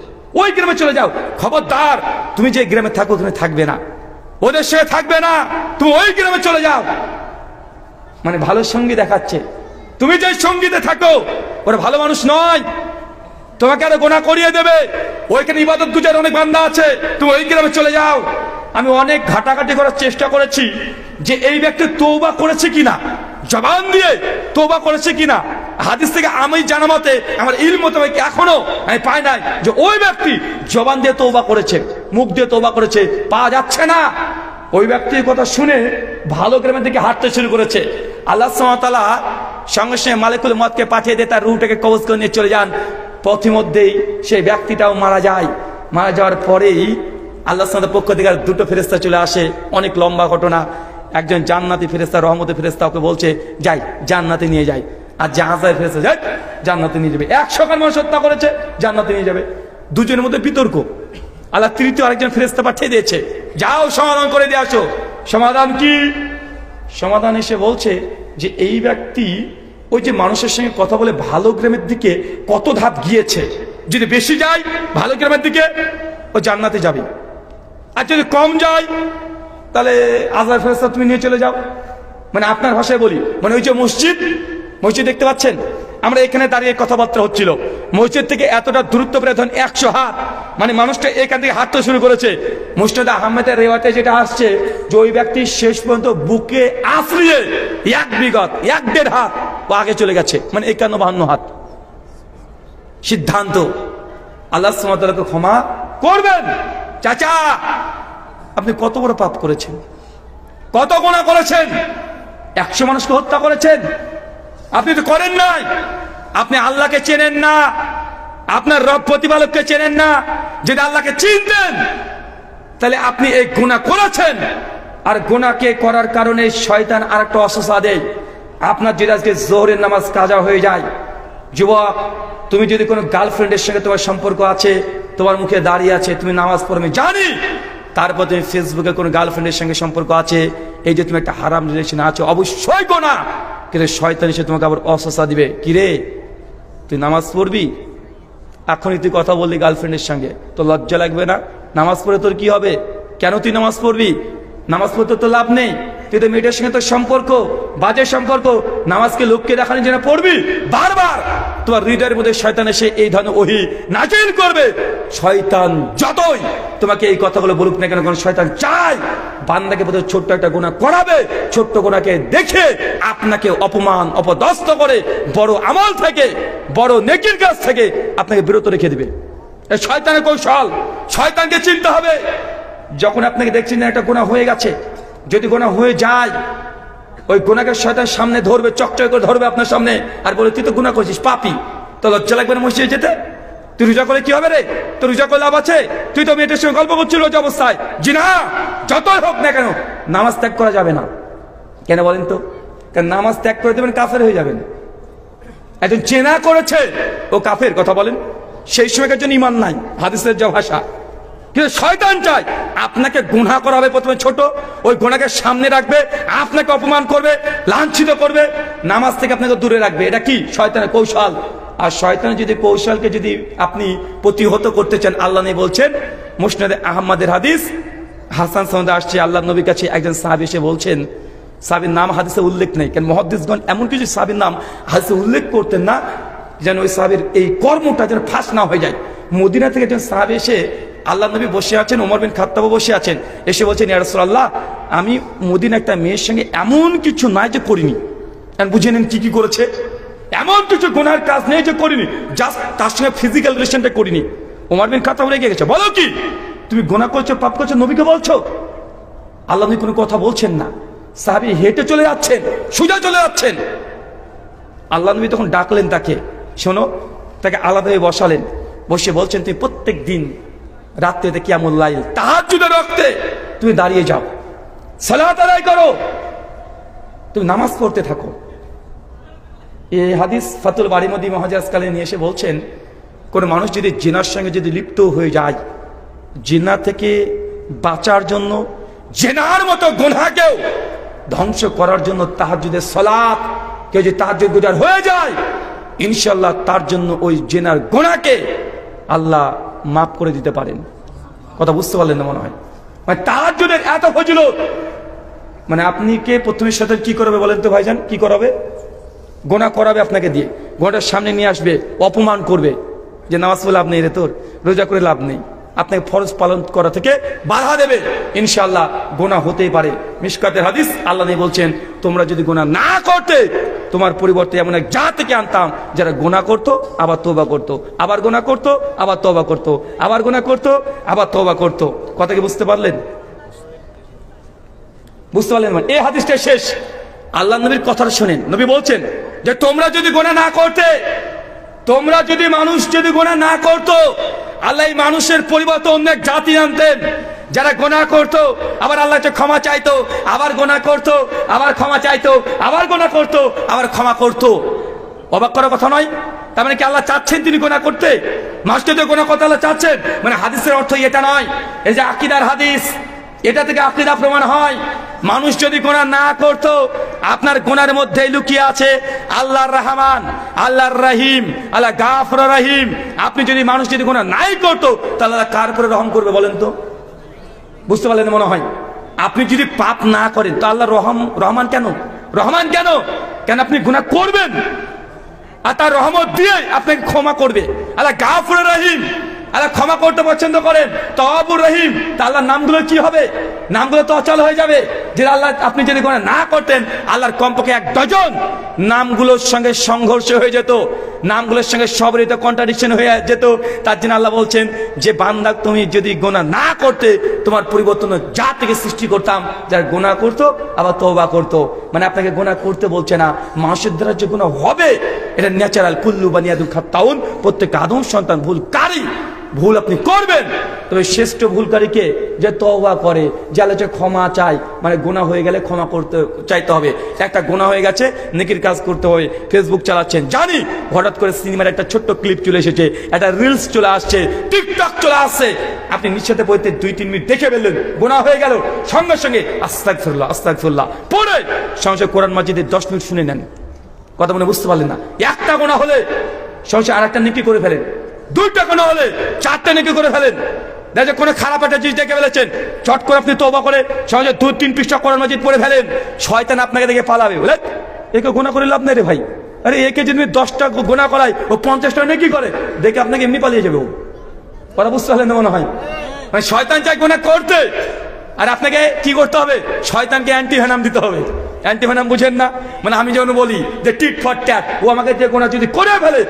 ওই গ্রামে চলে যাও। খবরদার তুমি যে গ্রামে থাকো ওখানে থাকবে না, ওদের সঙ্গে থাকবে না, তুমি ওই গ্রামে চলে যাও। মানে ভালো সঙ্গী দেখাচ্ছে, তুমি যে সঙ্গীতে থাকো ওরা ভালো মানুষ নয়, তোমাকে আরো গোনা করিয়ে দেবে। ওইখানে ইবাদত গুজার অনেক বান্দা আছে, তুমি ওই গ্রামে চলে যাও। আমি অনেক ঘাটাঘাটি করার চেষ্টা করেছি যে এই ব্যক্তি তওবা করেছে কিনা, জবান দিয়ে তওবা করেছে কিনা। হাদিস থেকে আমি জানা মতে, আমার ইলম মোতাবেক এখনো আমি পাই নাই যে ওই ব্যক্তি জবান দিয়ে তওবা করেছে, মুখ দিয়ে তওবা করেছে, পাওয়া যাচ্ছে না। ওই ব্যক্তির কথা শুনে ভালো গ্রামের দিকে হাঁটতে শুরু করেছে। আল্লাহ সুবহানাহু ওয়া তাআলা সঙ্গে সঙ্গে মালিকুল মউতকে পাঠিয়ে দিয়ে তার রূহটাকে কবজ করে নিয়ে চলে যান। পথিমধ্যেই সেই ব্যক্তিটাও মারা যায়। মারা যাওয়ার পরেই আল্লাহ সাল্লামের পক্ষ থেকে দুটো ফেরেশতা চলে আসে, অনেক লম্বা ঘটনা। একজন জান্নাতি ফেরেশতা, রহমতের ফেরেশতা, ওকে বলছে যাই জান্নাতে নিয়ে যাই, আর জাহাজের ফেরেশতা যাই জান্নাতে নিয়ে যাবে। 100 জন মানুষ হত্যা করেছে, জান্নাতে নিয়ে যাবে। দুজনের মধ্যে বিতর্ক। আল্লাহ তৃতীয় আরেকজন ফেরেশতা পাঠিয়ে দিয়েছে, যাও সমাধান করে দিয়ে আসো। সমাধান কি? সমাধান এসে বলছে যে এই ব্যক্তি ওই যে মানুষের সঙ্গে কথা বলে ভালো গ্রামের দিকে কত ধাপ গিয়েছে, যদি বেশি যায় ভালো গ্রামের দিকে ও জান্নাতে যাবে, আর যদি কম যায় তাহলে আজরাইল ফেরেশতা তুমি নিয়ে চলে যাও। মানে আপনার ভাষায় বলি, মানে ওই যে মসজিদ দেখতে পাচ্ছেন, আমরা এখানে দাঁড়িয়ে কথাবার্তা হচ্ছিল, মসজিদ থেকে এতটা দূরত্ব প্রায় ধরেন 100 হাত, মানে মানুষটা এখান থেকে হাঁটতে শুরু করেছে। মুস্তাদ আহমেদের রেওয়াতে যেটা আসছে যে ওই ব্যক্তি শেষ পর্যন্ত বুকে আশ্রিয়ে 1.5 হাত ও আগে চলে গেছে, মানে 51-52 হাত। সিদ্ধান্ত আল্লাহ সুবহানাহু ওয়া তাআলাকে ক্ষমা করবেন। চাচা আপনি কত বড় পাপ করেছেন, কত গুনাহ করেছেন, 100 মানুষকে হত্যা করেছেন, আপনি তো করেন নাই। আপনি আল্লাহকে চেনেন না, আপনার রব প্রতিপালককে চেনেন না। যদি আল্লাহকে চিনতেন তাহলে আপনি এই গুনাহ করেছেন। আর গুনাহকে করার কারণে শয়তান আরেকটা ওয়াসওয়াসা দেয়। আপনার যদি আজকে যোহরের নামাজ কাজা হয়ে যায়, যুবক তুমি যদি কোনো গার্লফ্রেন্ডের সঙ্গে তোমার সম্পর্ক আছে, তোমার মুখে দাঁড়িয়ে আছে, তুমি নামাজ পড়বে জানি, তারপর তুমি ফেসবুকে কোনো গার্লফ্রেন্ডের সঙ্গে সম্পর্ক আছে, এই যে তুমি একটা হারাম রিলেশনে আছো, অবশ্যই গুনাহ। কিন্তু শয়তান এসে তোমাকে আবার ওয়াসওয়াসা দিবে, কিরে তুই নামাজ পড়বি, এখনই তুই কথা বললি গার্লফ্রেন্ডের সঙ্গে, তো লজ্জা লাগবে না? নামাজ পড়ে তোর কি হবে? কেন তুই নামাজ পড়বি? নামাজ পড়তে তো লাভ নেই, তুই তো মেয়েটার সঙ্গে তোর সম্পর্ক বাজে সম্পর্ক, নামাজকে লোককে দেখানোর জন্য পড়বি। বারবার তোমার হৃদয়ের মধ্যে শয়তান এসে এই ধরনের ওহী নাজিল করবে। শয়তান যতই তোমাকে এই কথাগুলো বলুক না কেন, কারণ শয়তান চায় বান্দাকে বোধহয় ছোট্ট একটা গুনাহ করাবে, ছোট্ট গুনাহকে দেখে আপনাকে অপমান অপদস্থ করে বড় আমল থেকে, বড় নেকির কাজ থেকে আপনাকে বিরত রেখে দিবে। এই শয়তানের কৌশল, শয়তানকে চিনতে হবে। যখন আপনাকে দেখছেন না একটা গুনাহ হয়ে গেছে, যদি গুনাহ হয়ে যায়, ওই গুনাহকে শয়তান সামনে ধরবে, চকচক করে ধরবে আপনার সামনে, আর বলে তুই তো গুনাহ করছিস, পাপী, তো লজ্জা লাগবে না মসজিদে যেতে? তুই রোজা করলে কি হবে রে? তোর রোজা করলে লাভ আছে? তুই তো মেয়েটার সঙ্গে গল্প করছিস রোজা অবস্থায়। জিনা যতই হোক না কেন নামাজ ত্যাগ করা যাবে না। কেন বলেন তো? কারণ নামাজ ত্যাগ করে দেবেন, কাফের হয়ে যাবেন। একজন জেনা করেছে, ও কাফের, কথা বলেন। সেই সময়কার জন্য ঈমান নাই, হাদিসের যা ভাষা। কিন্তু শয়তান চায় আপনাকে গুনাহ করাবে, প্রথমে ছোট, ওই গুনাহকে সামনে রাখবে, আপনাকে অপমান করবে, লাঞ্ছিত করবে, নামাজ থেকে আপনাকে দূরে রাখবে। এটা কি? শয়তানের কৌশল। আর শয়তানের যদি কৌশলকে যদি আপনি প্রতিহত করতে চান, আল্লাহ নেই বলছেন, মুসনাদে আহমদের হাদিস হাসান সনদে আসছে, আল্লাহ নবীর কাছে একজন সাহাবী এসে বলছেন, সাহাবীর নাম হাদিসে উল্লেখ নেই, কারণ মুহাদ্দিসগণ এমন কিছু সাহাবীর নাম হাদিসে উল্লেখ করতেন না যেন ওই সাহাবীর এই কর্মটা যেন ফাঁস না হয়ে যায়। মদিনা থেকে একজন সাহাবী এসে, আল্লাহ নবী বসে আছেন, ওমর বিন খাত্তাব বসে আছেন, এসে বলছেন, ইয়া রাসূলুল্লাহ, আমি মদিনা একটা মেয়ের সঙ্গে এমন কিছু নাই যে করিনি। বুঝে নেন কি কি করেছে। এমন কিছু গুনাহের কাজ নেই যে করিনি, জাস্ট তার সঙ্গে ফিজিক্যাল রিলেশনটা করিনি। ওমর বিন খাত্তাব রেগে গেছে, বলো কি তুমি গুনাহ করছো, পাপ করছো, নবীকে বলছো? আল্লাহ নবী কোনো কথা বলছেন না, সাহাবী হেঁটে চলে যাচ্ছেন, সোজা চলে যাচ্ছেন। আল্লাহ নবী তখন ডাকলেন তাকে, শোনো, তাকে আলাদাভাবে বসালেন, বসে বলছেন, তুমি প্রত্যেক দিন রাত্রিতে কিয়ামুল লাইল তাহাজ্জুদের ওয়াক্তে তুমি দাঁড়িয়ে যাও, সালাত আদায় করো, তুমি নামাজ পড়তে থাকো। এই হাদিস ফাতুল বাড়ি মধ্যে মহাজাজ কালে নিয়ে এসে বলছেন, কোন মানুষ যদি জিনার সঙ্গে যদি লিপ্ত হয়ে যায়, জিনা থেকে বাঁচার জন্য, জিনার মতো গুনাহকেও ধ্বংস করার জন্য তাহাজ্জুদের সালাত কেউ যদি তাহাজ্জুদ গুজার হয়ে যায়, ইনশাআল্লাহ তার জন্য ওই জিনার গুনাহকে আল্লাহ মাফ করে দিতে পারেন। কথা বুঝতে পারলেন না মনে হয়? মানে তাহাজ্জুদের এত ফজিলত। মানে আপনি কে প্রথমে সাথে কি করবে বলেন তো ভাইজান? কি করাবে? গুনাহ করাবে আপনাকে দিয়ে, গুনাহটার সামনে নিয়ে আসবে, অপমান করবে, যে নামাজ পড়লে লাভ নেই রে, তোর রোজা করে লাভ নেই, আপনাকে ফরজ পালন করা থেকে বাধা দেবে। ইনশাআল্লাহ গুনাহ হতেই পারে। মিশকাতের হাদিস, আল্লাহ নেই বলছেন, তোমরা যদি গুনাহ না করতে, তোমার পরিবর্তে এমন এক জাতিকে আনতাম যারা গুনাহ করতো আবার তওবা করতো, আবার গুনাহ করতো আবার তওবা করতো, আবার গুনাহ করতো আবার তওবা করতো। কথা কি বুঝতে পারলেন? বুঝতে পারলেন? এই হাদিসটা শেষ। আল্লাহ নবীর কথাটা শুনেন, নবী বলছেন যে তোমরা যদি গুনাহ না করতে, তোমরা যদি মানুষ যদি গুনাহ না করতো, আল্লাহ মানুষের পরিবর্তে অন্য এক জাতি আনতেন যারা গুনাহ করতো আবার আল্লাহ ক্ষমা চাইতো, আবার গুনাহ করতো আবার ক্ষমা চাইতো, আবার গুনাহ করতো আবার ক্ষমা করতো। অবাক করার কথা নয়? তার মানে কি আল্লাহ চাচ্ছেন তিনি গুনাহ করতে? মানুষকে তো গুনাহ করতে আল্লাহ চাচ্ছেন, মানে হাদিসের অর্থ এটা নয়। এই যে আকীদার হাদিস, এটা থেকে আকীদা প্রমাণ হয়। মানুষ যদি গুনাহ না করতো, আপনার গুনাহের মধ্যে লুকিয়ে আছে আল্লাহর রহমান, আল্লাহর রহিম, আল্লাহ গাফর রহিম। আপনি যদি মানুষ যদি গুনাহ নাই করতো, তাহলে আল্লাহ কার উপরে রহম করবে বলেন তো? বুঝতে পারলেন মনে হয়? আপনি যদি পাপ না করেন তো আল্লাহ রহমান কেন? রহমান কেন? কেন আপনি গুনাহ করবেন আর তার রহমত দিয়ে আপনাকে ক্ষমা করবে। আল্লাহ গাফর রহিম, আল্লাহ ক্ষমা করতে পছন্দ করেন। তওয়াবুর রহিম, তা আল্লাহর নামগুলো কি হবে? নামগুলো তো অচল হয়ে যাবে। যে আল্লাহ আপনি যদি গুনাহ না করতেন, আল্লাহর কমপক্ষে 1 ডজন নামগুলোর সঙ্গে সংঘর্ষ হয়ে যেত, নামগুলোর সঙ্গে সবরিত কন্ট্রাডিকশন হয়ে যেত। তার জন্য আল্লাহ বলছেন যে বান্দা তুমি যদি গুনাহ না করতে, তোমার পরিবর্তন যা থেকে সৃষ্টি করতাম, যারা গুনাহ করতো আবার তওবা করতো। মানে আপনাকে গুনাহ করতে বলছে না, মানুষের দ্বারা যে গুনাহ হবে এটা ন্যাচারাল। কুল্লু বানি আদম খাত্তাউন, প্রত্যেক আদম সন্তান ভুলকারী। ভুল আপনি করবেন, তবে শ্রেষ্ঠ ভুলকারীকে যে তওবা করে, যে আল্লাহকে ক্ষমা চায়। মানে গুনাহ হয়ে গেলে ক্ষমা করতে চাইতে হবে। একটা গুনাহ হয়ে গেছে, নেকির কাজ করতে হবে। ফেসবুক চালাচ্ছেন জানি, হঠাৎ করে সিনেমার একটা ছোট্ট ক্লিপ চলে এসেছে, একটা রিলস চলে আসছে, টিকটক চলে আসছে, আপনি নিঃসাথে বইতে 2-3 মিনিট দেখে ফেললেন, গুনাহ হয়ে গেল। সঙ্গে সঙ্গে আস্তাগফিরুল্লাহ আস্তাগফিরুল্লাহ পড়ে সঙ্গে কোরআন মাজিদে 10 মিনিট শুনে নেন। কথা মনে বুঝতে পারলেন না? একটা গুনাহ হলে সঙ্গে আরেকটা নেকি করে ফেলেন, 2টা গুনাহ হলে 4টা নেকি করে ফেলেন। দেখে কোনো খারাপ একটা জিনিস দেখে ফেলেছেন, চট করে আপনি তওবা করে সঙ্গে 2-3 পৃষ্ঠা কোরআন মাজিদ পড়ে ফেলেন। শয়তান আপনাকে দেখে পালাবে, বলে একে গুনাহ করে লাভ নেই রে ভাই। আরে একে যদি 10টা গুনাহ করায়, ও 50টা নেকি করে, দেখে আপনাকে এমনি পালিয়ে যাবে ও। কথা বুঝতে পারলেন না মনে হয়? মানে শয়তান চাই গুনাহ করতে, আর আপনাকে কি করতে হবে? শয়তানকে অ্যান্টিভেনাম দিতে হবে। অ্যান্টিভেনাম বুঝেন না? মানে আমি যেমন বলি যে টিট ফর ট্যাট, ও আমাকে যে গুনাহ যদি করে ফেলে,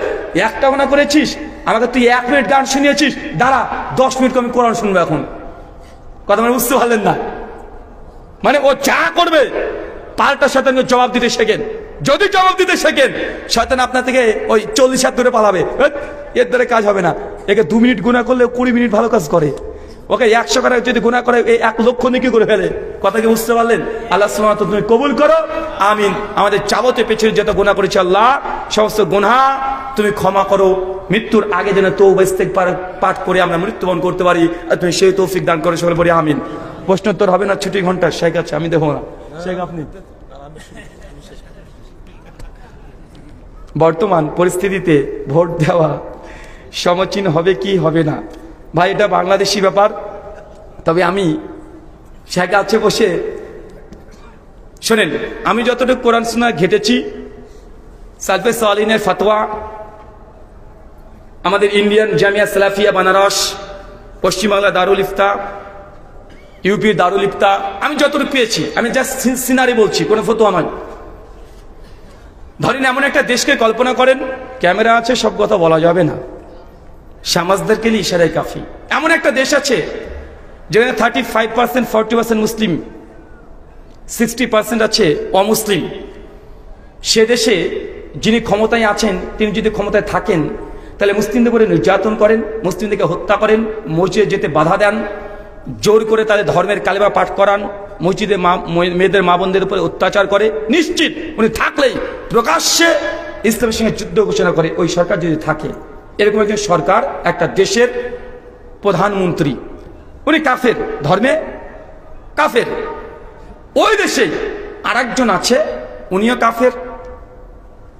একটা গুনাহ করেছিস, আমাকে তুই 1 মিনিট গান শুনিয়েছিস, দাঁড়া 10 মিনিট আমি কোরআন শুনবো এখন। কথা মানে বুঝতে পারলেন না? মানে ও যা করবে পাল্টা শয়তানকে জবাব দিতে শেখেন। যদি জবাব দিতে শেখেন, শয়তান আপনার থেকে ওই 40 হাত দূরে পালাবে, এর দ্বারা কাজ হবে না। একে 2 মিনিট গুনাহ করলে 20 মিনিট ভালো কাজ করে। ওকে 100 করে যদি গুনাহ করে, এই 1 লক্ষ নেকি করে ফেলে। কথা কি বুঝতে পারলেন? আল্লাহ সুবহানাহু ওয়া তাআলা তুমি কবুল করো, আমিন। আমাদের যাবতীয় পেছনে যত গুনাহ করেছি আল্লাহ, সমস্ত গুনাহ তুমি ক্ষমা করো। মৃত্যুর আগে যেন তওবা ইস্তেগফার পাঠ করে আমরা মৃত্যুবরণ করতে পারি, আর তুমি সেই তৌফিক দান করো। সকলে বলি আমিন। প্রশ্নোত্তর হবে না, ছুটি ঘন্টা শেখ আছে, আমি দেবো না। শেখ আপনি বর্তমান পরিস্থিতিতে ভোট দেওয়া সমীচীন হবে কি হবে না? ভাই এটা বাংলাদেশি ব্যাপার। তবে আমি শেখ আছে বসে শোনেন, আমি যতটুকু কোরআন সুন্নাহ ঘেটেছি, সালফে সালিনের ফতোয়া, আমাদের ইন্ডিয়ান জামিয়া সালাফিয়া বানারস, পশ্চিমবাংলা দারুল ইফতা, ইউপির দারুল ইফতা, আমি যতটুকু পেয়েছি, আমি জাস্ট সিনারি বলছি, কোনো ফতোয়া নয়। ধরেন এমন একটা দেশকে কল্পনা করেন, ক্যামেরা আছে, সব কথা বলা যাবে না, সমাজদেরকে নিয়ে ইশারায় কাফি। এমন একটা দেশ আছে যেখানে 35% 40% মুসলিম, 60% আছে অমুসলিম। সে দেশে যিনি ক্ষমতায় আছেন, তিনি যদি ক্ষমতায় থাকেন, তাহলে মুসলিমদের উপরে নির্যাতন করেন, মুসলিমদেরকে হত্যা করেন, মসজিদে যেতে বাধা দেন, জোর করে তাদের ধর্মের কালেমা পাঠ করান, মসজিদে মেয়েদের মা বোনদের উপরে অত্যাচার করে। নিশ্চিত উনি থাকলেই প্রকাশ্যে ইসলামের সঙ্গে যুদ্ধ ঘোষণা করে। ওই সরকার যদি থাকে, এরকম একজন সরকার, একটা দেশের প্রধানমন্ত্রী, উনি কাফের, ধর্মে কাফের। ওই দেশে আরেকজন আছে, উনিও কাফের,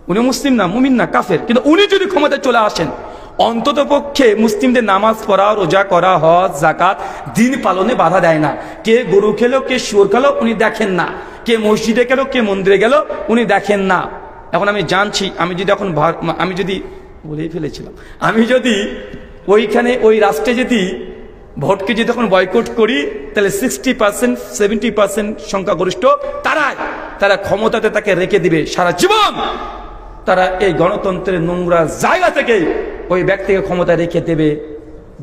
উনি মুসলিম না, মুমিন না, কাফের। কিন্তু উনি যদি ক্ষমতায় চলে আসেন, অন্তত পক্ষে মুসলিমদের নামাজ পড়া, রোজা করা, হজ, যাকাত, দিন পালনে বাধা দেয় না। কে গরু খেলো, কে শুয়োর খেলো, উনি দেখেন না। কে মসজিদে গেল, কে মন্দিরে গেল, উনি দেখেন না। এখন আমি জানছি, আমি যদি বলেই ফেলেছিলাম, আমি যদি ওইখানে ওই রাষ্ট্রে যদি ভোটকে যদি তখন বয়কট করি, তাহলে 60% 70% সংখ্যাগরিষ্ঠ তারা ক্ষমতাতে তাকে রেখে দিবে সারা জীবন। তারা এই গণতন্ত্রের নোংরা জায়গা থেকে ওই ব্যক্তিকে ক্ষমতায় রেখে দেবে।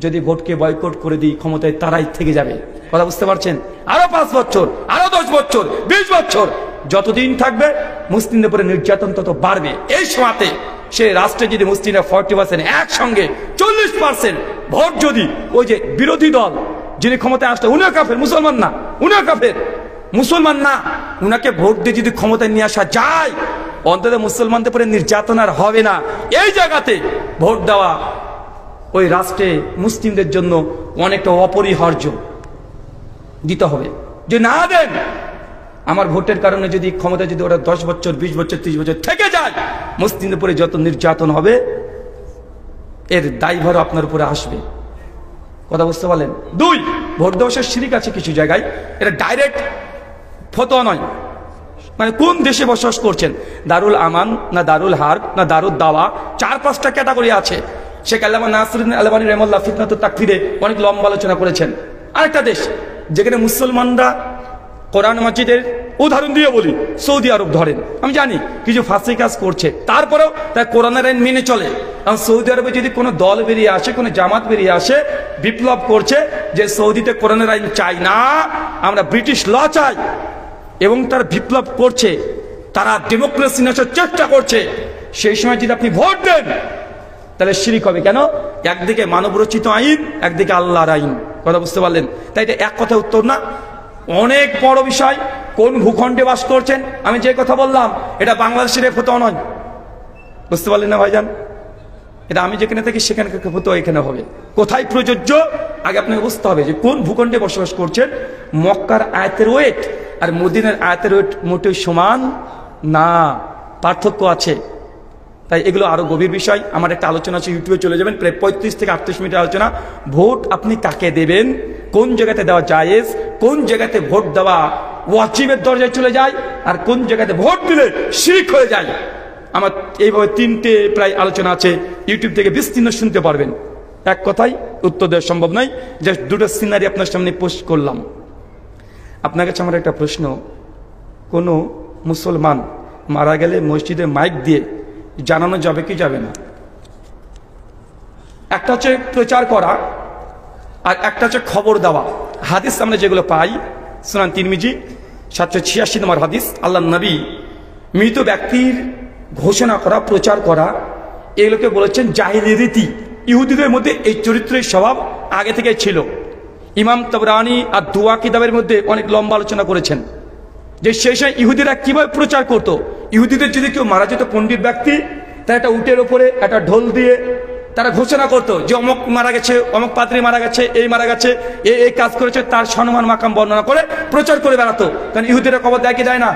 যদি ভোটকে বয়কট করে দিই, ক্ষমতায় তারাই থেকে যাবে। কথা বুঝতে পারছেন? আরো 5 বছর, আরো 10 বছর, 20 বছর যতদিন থাকবে, মুসলিমদের উপরে নির্যাতন তত বাড়বে। এই সময়তে সে রাষ্ট্রে যদি মুসলিমরা 40% একসঙ্গে 40% ভোট যদি ওই যে বিরোধী দল যিনি ক্ষমতায় আসলে উনিও কাফের, মুসলমান না, উনিও কাফের, মুসলমান না। উনাকে ভোট দিয়ে যদি ক্ষমতায় নিয়ে আসা যায়, অন্তত মুসলমানদের উপরে নির্যাতন আর হবে না। এই জায়গাতে ভোট দেওয়া ওই রাষ্ট্রে মুসলিমদের জন্য অনেকটা অপরিহার্য, দিতে হবে। যে না দেন, আমার ভোটের কারণে যদি ক্ষমতা যদি ওরা 10 বছর 20 বছর 30 বছর থেকে যায়, মুসলিমদের উপরে যত নির্যাতন হবে এর দায়ভার আপনার উপরে আসবে। কথা বুঝতে পারলেন? 2, ভোট দেওয়ার শিরিক আছে কিছু জায়গায়, এটা ডাইরেক্ট ফতোয়া নয়। মানে কোন দেশে বসবাস করছেন, দারুল আমান না দারুল হার্ব না দারুল দাওয়া, 4-5টা ক্যাটাগরি আছে। শেখ আল্লামা নাসিরুদ্দিন আলবানী রাহিমাহুল্লাহ ফিতনাতুত তাকফিরে অনেক লম্বা আলোচনা করেছেন। আরেকটা দেশ যেখানে মুসলমানরা, কোরআন মাজিদের উদাহরণ দিয়ে বলি, সৌদি আরব ধরেন, আমি জানি কিছু ফাঁসি কাজ করছে, তারপরেও তার কোরআনের আইন মেনে চলে। কারণ সৌদি আরবে যদি কোনো দল বেরিয়ে আসে, কোনো জামাত বেরিয়ে আসে, বিপ্লব করছে যে সৌদিতে কোরআনের আইন চাই না, আমরা ব্রিটিশ ল চাই, এবং তার বিপ্লব করছে, তারা ডেমোক্রেসি নেওয়ার চেষ্টা করছে, সেই সময় যদি আপনি ভোট দেন তাহলে শিরিক হবে। কেন? একদিকে মানবরচিত আইন, একদিকে আল্লাহর আইন। কথা বুঝতে পারলেন? তাই এটা এক কথায় উত্তর না, অনেক বড় বিষয়। কোন ভূখণ্ডে বাস করছেন, আমি যে কথা বললাম এটা বাংলাদেশের ফতোয়া নয়। বুঝতে পারলেন না ভাইজান? এটা আমি যেখানে থাকি সেখানকার ফতোয়া এখানে হবে। কোথায় প্রযোজ্য আগে আপনাকে বুঝতে হবে, যে কোন ভূখণ্ডে বসবাস করছেন। মক্কার আয়াতের ওয়েট আর মদিনার আয়াতের ওয়েট মোটেই সমান না, পার্থক্য আছে। তাই এগুলো আরো গভীর বিষয়। আমার একটা আলোচনা আছে, ইউটিউবে চলে যাবেন, প্রায় 35 থেকে 38 মিনিটের আলোচনা। ভোট আপনি কাকে দেবেন, কোন জায়গাতে দেওয়া জায়েজ, কোন জায়গাতে ভোট দেওয়া ওয়াজিবের দরজায় চলে যায়, আর কোন জায়গাতে ভোট দিলে শিরক হয়ে যায়। আমার এইভাবে 3টে প্রায় আলোচনা আছে, ইউটিউব থেকে বিস্তীর্ণ শুনতে পারবেন। এক কথায় উত্তর দেওয়া সম্ভব নয়, জাস্ট 2টো সিনারি আপনার সামনে পোস্ট করলাম। আপনার কাছে আমার একটা প্রশ্ন, কোনো মুসলমান মারা গেলে মসজিদে মাইক দিয়ে জানানো যাবে কি যাবে না? একটা হচ্ছে প্রচার করা, আর একটা হচ্ছে খবর দেওয়া। হাদিস আমরা যেগুলো পাই, সুনান তিরমিজি 786 নম্বর হাদিস, আল্লাহ নবী মৃত ব্যক্তির ঘোষণা করা, প্রচার করা, এগুলোকে বলেছেন জাহিলি রীতি। ইহুদিদের মধ্যে এই চরিত্রের স্বভাব আগে থেকে ছিল। ইমাম তাবরানি আর দুয়া কিতাবের মধ্যে অনেক লম্বা আলোচনা করেছেন যে সেই সময় ইহুদিরা কিভাবে প্রচার করত। ইহুদিদের যদি কেউ মারা যেত, পণ্ডিত ব্যক্তি, তারা একটা উটের ওপরে একটা ঢোল দিয়ে তারা ঘোষণা করতো যে অমুক মারা গেছে, অমুক পাত্রী মারা গেছে, এই মারা গেছে, এই কাজ করেছে, তার সম্মান মাকাম বর্ণনা করে প্রচার করে বেড়াতো। কারণ ইহুদিরা কবর দেয় কি দেয় না,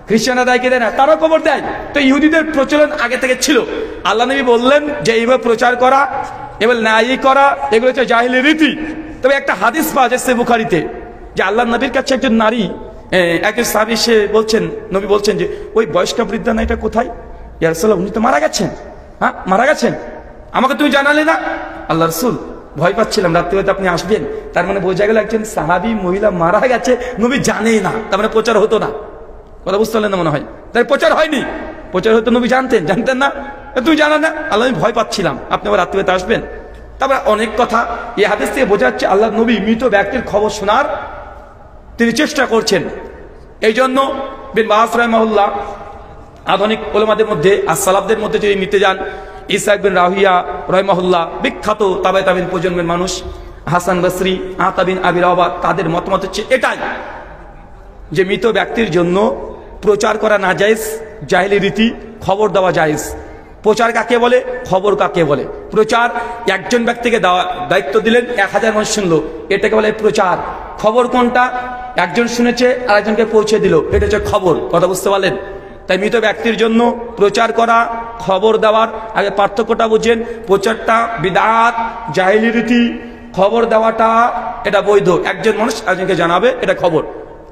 খ্রিস্টানরা দেয় কি দেয় না, তারাও কবর দেয়। তো ইহুদিদের প্রচলন আগে থেকে ছিল। আল্লাহ নবী বললেন যে এইভাবে প্রচার করা এবার ন্যায় করা, এগুলো হচ্ছে জাহিলি রীতি। তবে একটা হাদিস পাওয়া যাচ্ছে বুখারীতে, যে আল্লাহ নবীর কাছে একজন নারী, একজন সাহাবী, সে বলছেন, নবী বলছেন যে ওই বয়স্কা বৃদ্ধা নারীটা কোথায়? ইয়া রাসূলুল্লাহ, উনি তো মারা গেছেন। হ্যাঁ, মারা গেছেন, আমাকে তুমি জানালে না? আল্লাহ রাসূল, ভয় পাচ্ছিলাম, রাত্রিবেলা আপনি আসবেন। তার মানে বোঝা গেল একজন সাহাবী মহিলা মারা গেছে, নবী জানেই না, তার মানে প্রচার হতো না। কথা বুঝতে পারলেন না মনে হয়? তাই প্রচার হয়নি। প্রচার হতো, নবী জানতেন না, তুমি জানা না? আল্লাহ, আমি ভয় পাচ্ছিলাম, আপনি আবার রাত্রিবেলা আসবেন। তারপরে অনেক কথা এই হাদিস থেকে বোঝা যাচ্ছে আল্লাহ নবী মৃত ব্যক্তির খবর শোনার তিনি চেষ্টা করছেন। এই জন্য বিন বাস রাহিমাহুল্লাহ আধুনিক উলামাদের মধ্যে আর সালাফদের মধ্যে যদি নিতে যান, ইসহাক বিন রাহিয়া রাহিমাহুল্লাহ বিখ্যাত তাবে তাবিন প্রজন্মের মানুষ, হাসান বসরি, আতা বিন আবি রাবাহ, তাদের মতামত হচ্ছে এটাই যে মৃত ব্যক্তির জন্য প্রচার করা নাজায়েজ, জাহিলি রীতি, খবর দেওয়া জায়েজ। প্রচার কাকে বলে, খবর কাকে বলে? প্রচার একজন ব্যক্তিকে দায়িত্ব দিলেন, 1000 মানুষ শুনলো, এটাকে বলে প্রচার। খবর কোনটা? একজন শুনেছে আর একজনকে পৌঁছে দিল, এটা হচ্ছে খবর। কথা বুঝতে পারলেন? তাই মৃত ব্যক্তির জন্য প্রচার করা, খবর দেওয়ার আগে পার্থক্যটা বুঝেন। প্রচারটা বিদআত, জাহিলি রীতি, খবর দেওয়াটা এটা বৈধ, একজন মানুষ একজনকে জানাবে, এটা খবর।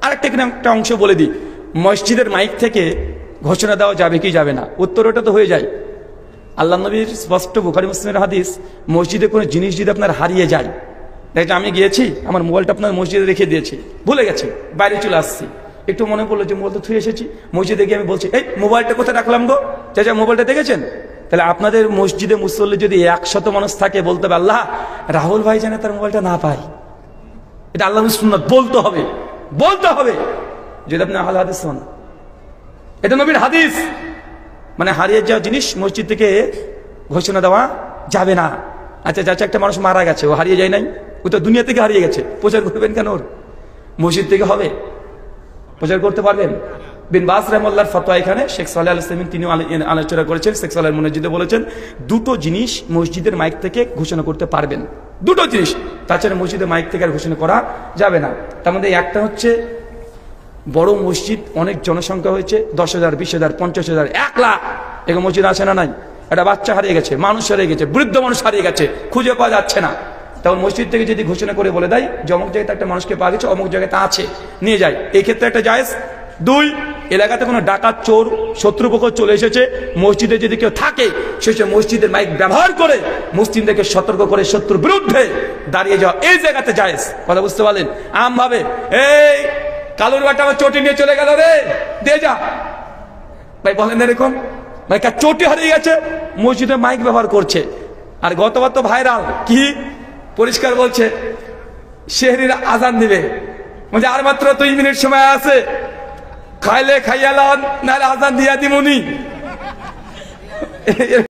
আরেকটা এখানে একটা অংশ বলে দিই, মসজিদের মাইক থেকে ঘোষণা দেওয়া যাবে কি যাবে না? উত্তর ওটা তো হয়ে যায়। আল্লাহ নবীর স্পষ্ট বুখারী মুসলিমের হাদিস, মসজিদে কোনো জিনিস যদি আপনার হারিয়ে যায়, দেখেন আমি গিয়েছি, আমার মোবাইলটা আপনার মসজিদে রেখে দিয়েছি, ভুলে গেছি, বাইরে চলে আসছি, একটু মনে পড়লো যে মোবাইল তো থুয়ে এসেছি, মসজিদে গিয়ে আমি বলছি, এই মোবাইলটা কোথায় রাখলাম গো? চাচা মোবাইলটা দেখেছেন? তাহলে আপনাদের মসজিদে মুসল্লি যদি 100 মানুষ থাকে, বলতে হবে আল্লাহ রাহুল ভাই যেন তার মোবাইলটা না পায়। এটা আল্লাহ সুন্নাত, বলতে হবে, বলতে হবে। যদি আপনি আহলে হাদিস হন, এটা নবীর হাদিস। মানে হারিয়ে যাওয়া জিনিস মসজিদ থেকে ঘোষণা দেওয়া যাবে না। আচ্ছা চাচা, একটা মানুষ মারা গেছে, ও হারিয়ে যায় নাই, ও তো দুনিয়া থেকে হারিয়ে গেছে, প্রচার করবেন কেন? ওর মসজিদ থেকে হবে? প্রচার করতে পারবেন? বিন বাজ রাহমাতুল্লাহর ফতোয়া এখানে শেখ সালেহ আল ইসলামিন তিনিও আলোচনা করেছেন। শেখ সালেহ মুনাজ্জিদে বলেছেন দুটো জিনিস মসজিদের মাইক থেকে ঘোষণা করতে পারবেন, দুটো জিনিস, তাছাড়া মসজিদের মাইক থেকে আর ঘোষণা করা যাবে না। তার মধ্যে একটা হচ্ছে বড় মসজিদ, অনেক জনসংখ্যা হয়েছে, 10,000, 20,000, 50,000, 1 লাখ, এরকম মসজিদ আছে না নাই? একটা বাচ্চা হারিয়ে গেছে, মানুষ হারিয়ে গেছে, বৃদ্ধ মানুষ হারিয়ে গেছে, খুঁজে পাওয়া যাচ্ছে না, তখন মসজিদ থেকে যদি ঘোষণা করে বলে দেয় যে অমুক জায়গাতে একটা মানুষকে পাওয়া গেছে, অমুক জায়গাতে আছে, নিয়ে যায়, এই ক্ষেত্রে একটা জায়েজ। 2, এলাকাতে কোনো ডাকাত, চোর, শত্রুপক্ষ চলে এসেছে, মসজিদে যদি কেউ থাকে সে মসজিদের মাইক ব্যবহার করে মুসলিমদেরকে সতর্ক করে শত্রুর বিরুদ্ধে দাঁড়িয়ে যাওয়া, এই জায়গাতে জায়েজ। কথা বুঝতে পারলেন? আম ভাবে এই কালুর বাটা আমার চটি নিয়ে চলে গেল রে, দিয়ে যা, ভাই বলেন এরকম? ভাই চটি হারিয়ে গেছে, মসজিদে মাইক ব্যবহার করছে। আর গতবার তো ভাইরাল, কি পরিষ্কার বলছে, সেহরির আজান দিবে, মানে আর মাত্র 2 মিনিট সময় আছে, খাইলে খাইয়ালান, নাহলে আজান দিয়া দিমুনি।